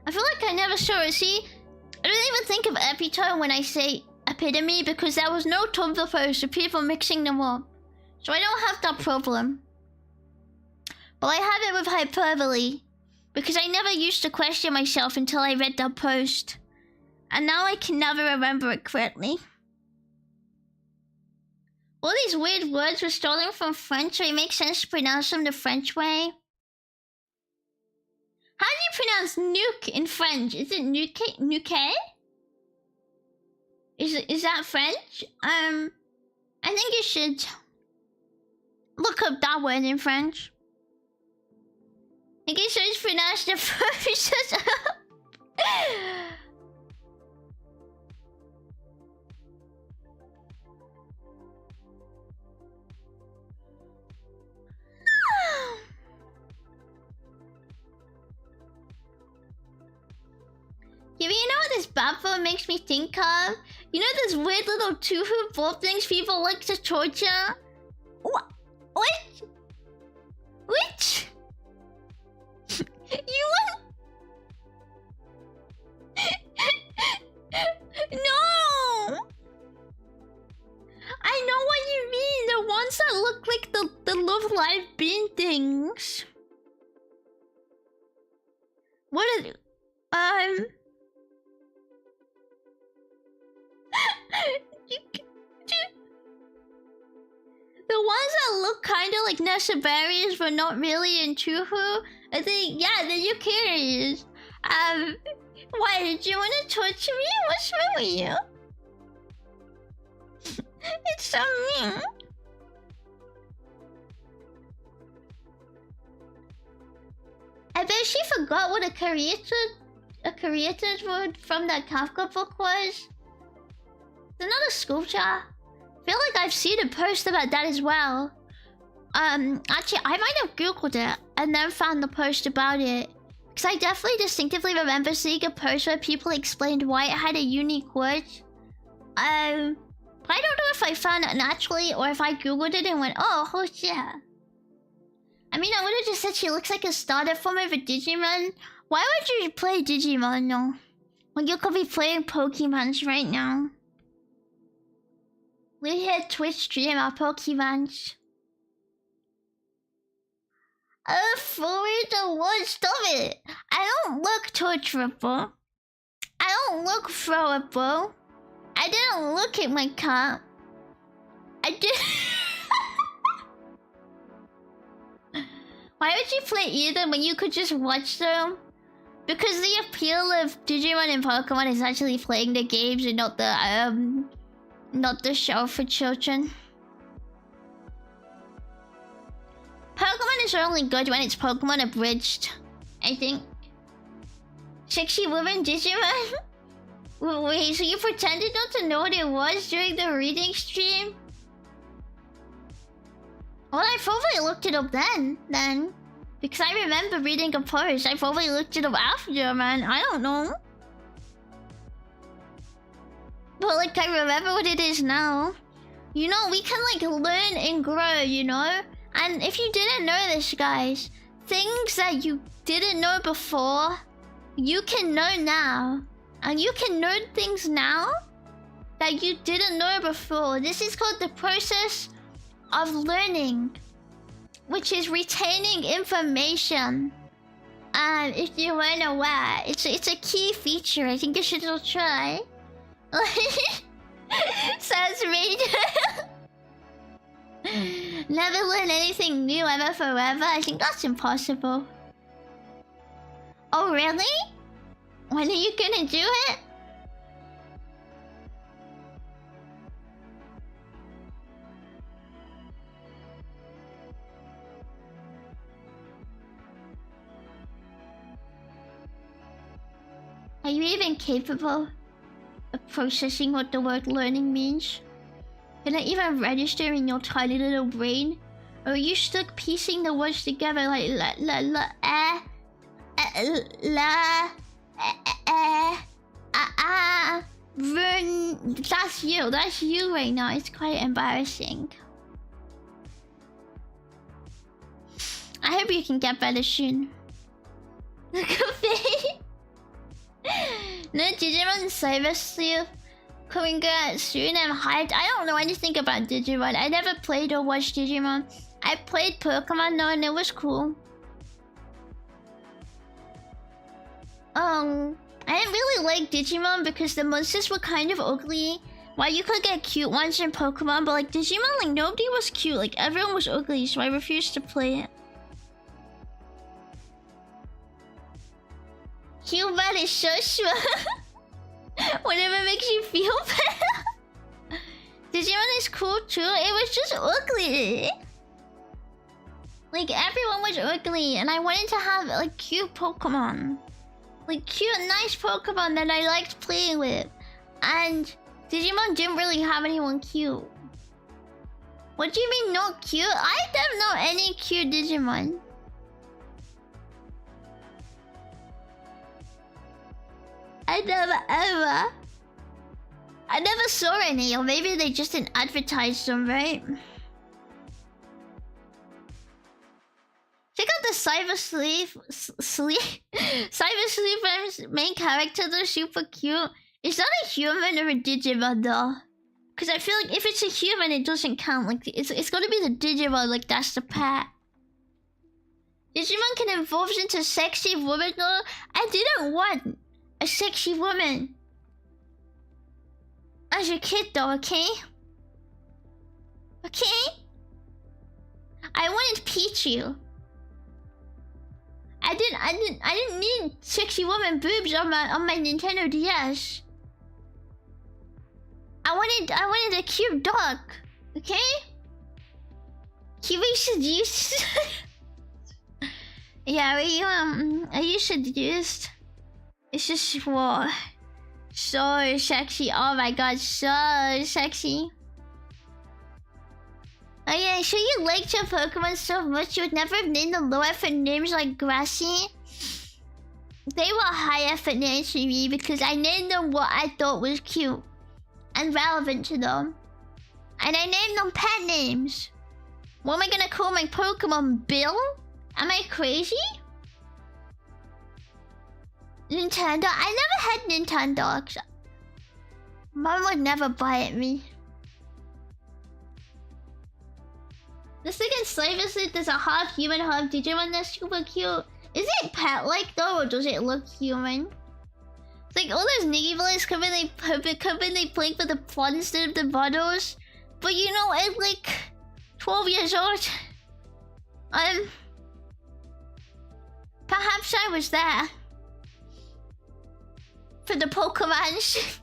I feel like I never saw it. See, I don't even think of epitome when I say epitome because there was no Tumblr post of people mixing them up. So I don't have that problem. But I have it with hyperbole. Because I never used to question myself until I read that post. And now I can never remember it correctly. All these weird words were stolen from French, so it makes sense to pronounce them the French way. How do you pronounce nuke in French? Is it nuke? Nuke? Is that French? I think you should look up that word in French. I guess it's pronounced the first. You know what this bad phone makes me think of? You know those weird little two-hoop ball things people like to torture? What? Which? You want... No! I know what you mean. The ones that look like the Love Live bean things. What are... The ones that look kind of like Nessaberries but not really in Tuhu. I think, yeah, the Eukarys. Why did you want to torture me? What's wrong with you? It's so mean. I bet she forgot what a creator's word from that Kafka book was. It's another sculpture. I feel like I've seen a post about that as well. Actually, I might have googled it and then found the post about it. Because I definitely distinctively remember seeing a post where people explained why it had a unique word. But I don't know if I found it naturally or if I googled it and went, oh shit. I mean, I would have just said she looks like a starter form of a Digimon. Why would you play Digimon though? When you could be playing Pokemons right now. We hit Twitch stream our Pokemons. Forward the one, stop it! I don't look torturable. I don't look throwable. I didn't look at my cup. I did. Why would you play either when you could just watch them? Because the appeal of Digimon and Pokemon is actually playing the games and not the show for children. Pokemon is only good when it's Pokemon abridged, I think. Sexy woman Digimon? Wait, so you pretended not to know what it was during the reading stream? Well, I probably looked it up then. Because I remember reading a post. I probably looked it up after, man. I don't know. But like, I remember what it is now. You know, we can like learn and grow, you know? And if you didn't know this, guys, things that you didn't know before, you can know now. And you can learn things now that you didn't know before. This is called the process of learning, which is retaining information. If you weren't aware, it's a key feature. I think you should all try. Sounds major. Never learn anything new ever forever. I think that's impossible. Oh really? When are you gonna do it? Are you even capable of processing what the word learning means? Can I even register in your tiny little brain? Or are you stuck piecing the words together like la la la la Vern? That's you. That's you right now. It's quite embarrassing. I hope you can get better soon. No Digimon Cyber Sleeve coming out soon. I'm hyped. I don't know anything about Digimon. I never played or watched Digimon. I played Pokemon though, and it was cool. I didn't really like Digimon because the monsters were kind of ugly. While you could get cute ones in Pokemon, but like Digimon, like nobody was cute. Like everyone was ugly, so I refused to play it. qbat is so smart. Whatever makes you feel better. Digimon is cool too. It was just ugly. Like everyone was ugly, and I wanted to have like cute Pokemon, like cute, nice Pokemon that I liked playing with. And Digimon didn't really have anyone cute. What do you mean not cute? I don't know any cute Digimon. I never saw any, or maybe they just didn't advertise them, right? Check out the Cyber Sleeve's main character, they're super cute. Is that a human or a Digimon though? Because I feel like if it's a human, it doesn't count. Like it's gotta be the Digimon, like that's the pet. Digimon can evolve into sexy woman though. I didn't want a sexy woman as a kid though, okay? Okay? I wanted Pichu. I didn't need sexy woman boobs on my Nintendo DS. I wanted a cute dog, okay? He seduced. Yeah, are you seduced? It's just whoa, so sexy. Oh my god, so sexy. Oh yeah, so you liked your Pokemon so much you would never have named them low effort names like Grassy? They were high effort names for me because I named them what I thought was cute and relevant to them. And I named them pet names. What am I gonna call my Pokemon? Bill? Am I crazy? Nintendo? I never had Nintendogs. Mom would never buy it me. This thing in Slavus, there's a half human, half Digimon that's super cute. Is it pet-like though, or does it look human? It's like all those Niggy boys come in, they play for the plot instead of the bottles. But you know, I'm like 12 years old. Perhaps I was there for the Pokemon.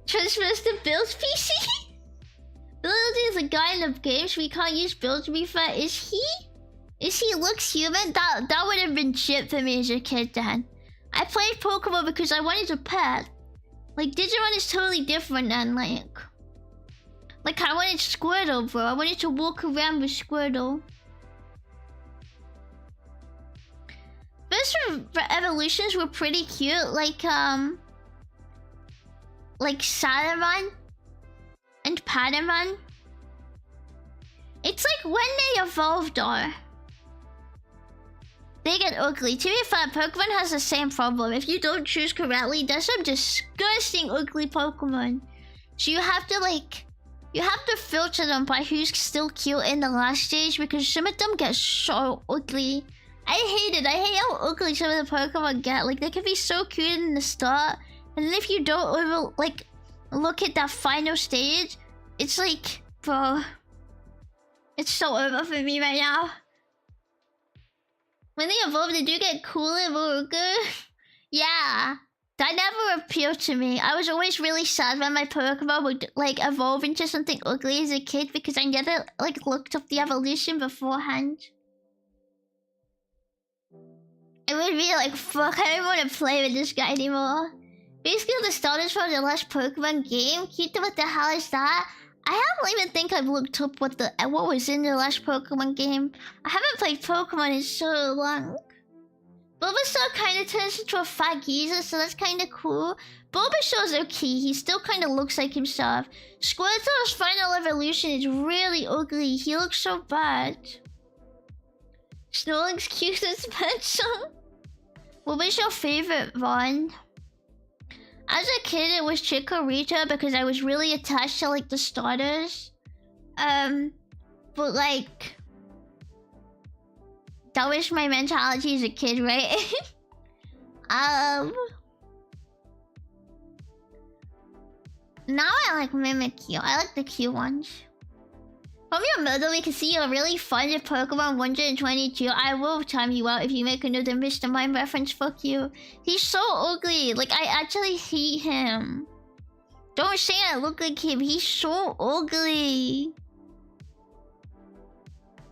Transfers to Bill's PC. Bill is a guy in the games. We can't use Bill to be fair. Is he looks human? That would have been shit for me as a kid then. I played Pokemon because I wanted a pet. Like Digimon is totally different than like I wanted Squirtle, bro. I wanted to walk around with Squirtle. First evolutions were pretty cute, like Salamon and Patamon. It's like when they evolved though, they get ugly. To be fair, Pokemon has the same problem. If you don't choose correctly, there's some disgusting ugly Pokemon. So you have to filter them by who's still cute in the last stage because some of them get so ugly. I hate how ugly some of the Pokemon get. Like they can be so cute in the start, and then if you don't even look at that final stage, it's like, bro, it's so over for me right now. When they evolve, they do get cooler, more good. Yeah, that never appealed to me. I was always really sad when my Pokemon would like evolve into something ugly as a kid because I never like looked up the evolution beforehand. It would be like, fuck, I don't want to play with this guy anymore. Basically, the starters from the last Pokemon game. Kita, what the hell is that? I don't even think I've looked up what was in the last Pokemon game. I haven't played Pokemon in so long. Bulbasaur kind of turns into a fat geezer, so that's kind of cool. Bulbasaur's okay. He still kind of looks like himself. Squirtle's final evolution is really ugly. He looks so bad. Snorlax's cute and special. What was your favorite one? As a kid, it was Chikorita because I was really attached to like the starters. But like, that was my mentality as a kid, right? Now I like Mimikyu. I like the cute ones. From your mother, we can see you're really fond of Pokemon 122. I will time you out if you make another Mr. Mime reference. Fuck you. He's so ugly. Like, I actually hate him. Don't say I look like him. He's so ugly.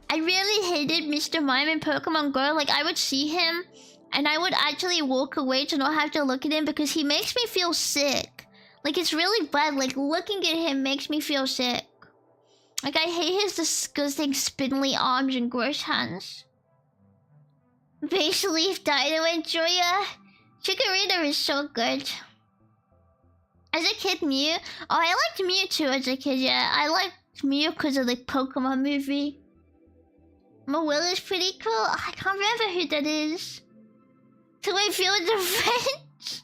I really hated Mr. Mime in Pokemon Go. Like, I would see him and I would actually walk away to not have to look at him because he makes me feel sick. Like, it's really bad. Like, looking at him makes me feel sick. Like, I hate his disgusting spindly arms and gross hands. Base Leaf, Dino, and Joya. Chikorita is so good. As a kid, Mew. Oh, I liked Mew too as a kid, yeah. I liked Mew because of the Pokemon movie. Mawil is pretty cool. I can't remember who that is. So I feel the French.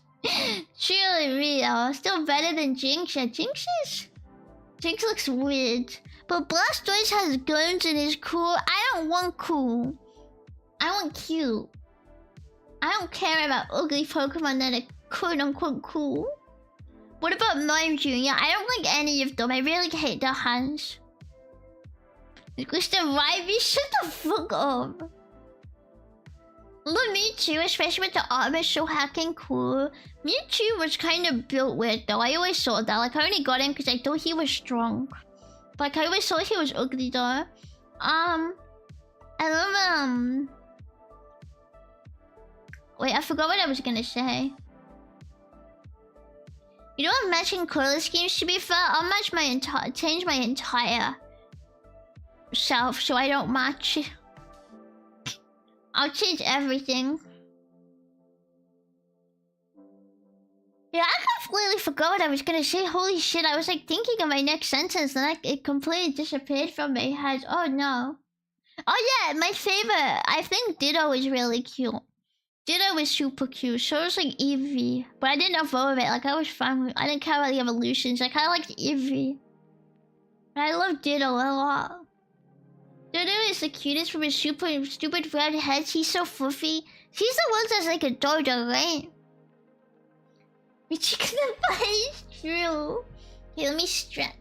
Truly real. Still better than Jinx. Yeah, Jinx looks weird. But Blastoise has guns and is cool. I don't want cool. I want cute. I don't care about ugly Pokemon that are quote-unquote cool. What about Mime Jr.? I don't like any of them. I really hate their hands. Mr. Rivy, shut the fuck up. Look, Mewtwo, especially with the armor, so hacking cool. Mewtwo was kind of built weird though. I always saw that. Like, I only got him because I thought he was strong. Like, I always thought he was ugly though. I love wait, I forgot what I was gonna say. You know what matching color schemes should be for? I'll match my change my entire self so I don't match. I'll change everything. Yeah, I completely forgot what I was gonna say. Holy shit, I was like thinking of my next sentence and it completely disappeared from my head. Oh no. Oh yeah, my favorite. I think Ditto is really cute. Ditto is super cute. So is like Eevee. But I didn't evolve it. Like, I was fine with, I didn't care about the evolutions. Like, I liked Eevee. But I love Ditto a lot. Ditto is the cutest from his stupid red head. He's so fluffy. He's the one that's like a dodo, right? Which you can buy is true. Okay, let me stretch.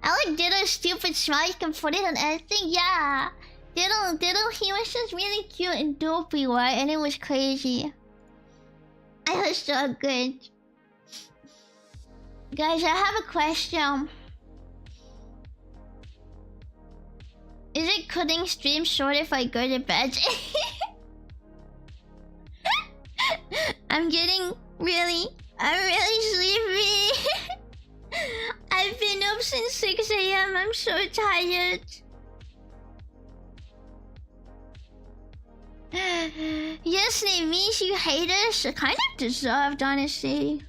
I like Ditto's stupid smile. You can put it on everything. Yeah. Ditto, he was just really cute and dopey, right? And it was crazy. I was so good. Guys, I have a question. Is it cutting stream short if I go to bed? I'm really sleepy. I've been up since 6 AM. I'm so tired. Yes, it means you hate us. Kind of deserved, honestly.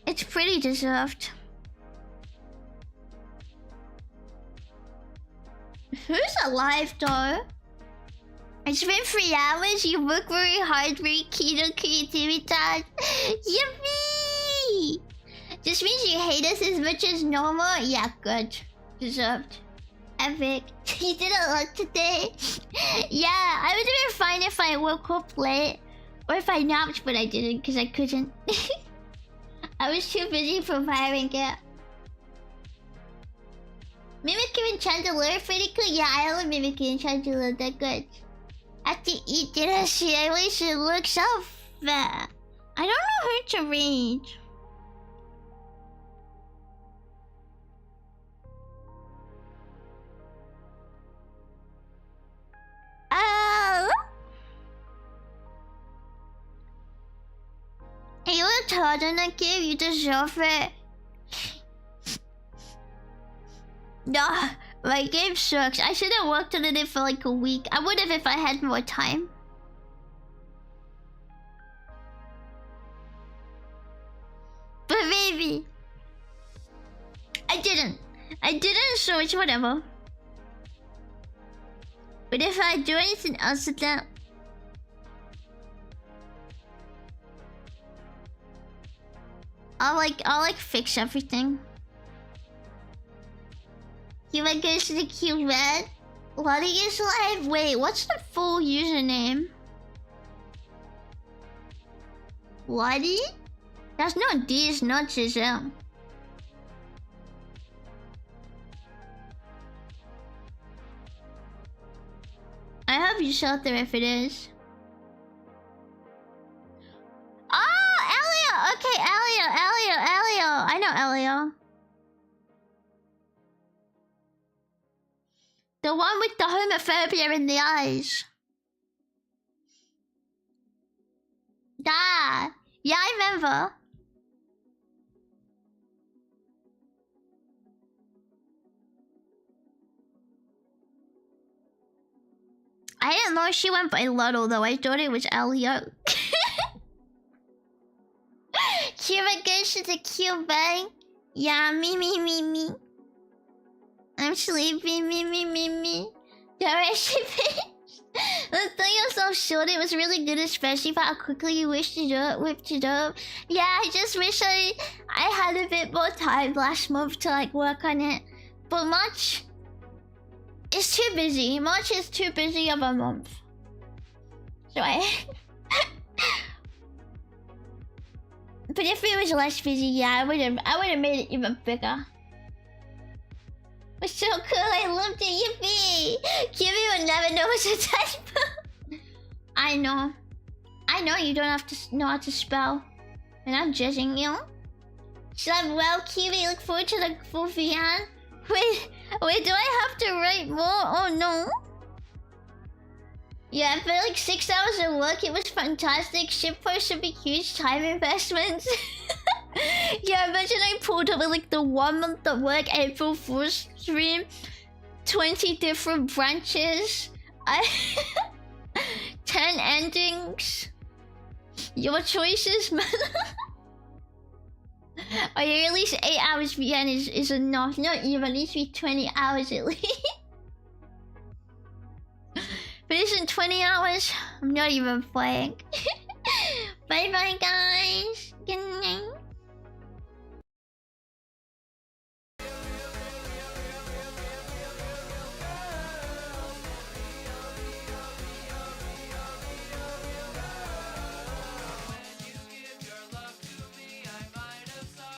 It's pretty deserved. Who's alive though? It's been 3 hours. You work very hard, very keen on creativity. Yippee! Just means you hate us as much as normal. Yeah, good. Deserved. Epic. You did a lot today. Yeah, I would have been fine if I woke up late. Or if I napped, but I didn't because I couldn't. I was too busy preparing it. Mimikyu and Chandelure pretty good. Yeah, I love Mimikyu and Chandelure. They're good. I have to eat dinner. Shit, I wish it looked so fat. I don't know who to read. worked hard on that game. You deserve it. Nah, my game sucks. I should have worked on it for like a week. I would have if I had more time. But maybe I didn't, so it's whatever. But if I do anything else with that, I'll like fix everything. Qbat goes to the qbat. What is live? Wait, what's the full username? Lottie? There's no D's, not Giselle. I hope you shelter if it is. Oh, Elio! Okay, Elio. I know Elio. The one with the homophobia in the eyes. Yeah, I remember. I didn't know she went by Lotto though. I thought it was Elio. qbat goes to the qbat. Yeah, me. I'm sleepy, me. The recipe. Let's tell yourself short. It was really good, especially for how quickly you whipped it up. Yeah, I just wish I had a bit more time last month to like work on it. But March is too busy. March is too busy of a month. So But if it was less busy, yeah, I would have made it even bigger. It's so cool, I loved it, yippee! Kimmy would never know it's a typo. I know you don't have to know how to spell. And I'm judging you. Slept well, Kiwi, look forward to the full VN. Wait, do I have to write more? Oh no. Yeah, for like 6 hours of work, it was fantastic. Shitpost should be huge time investments. Yeah, imagine I pulled over like the 1 month of work, April Fool's stream, 20 different branches, 10 endings. Your choices, man. Or at least 8 hours VN is enough. Not even, at least be 20 hours at least. But isn't 20 hours? I'm not even playing. Bye bye guys.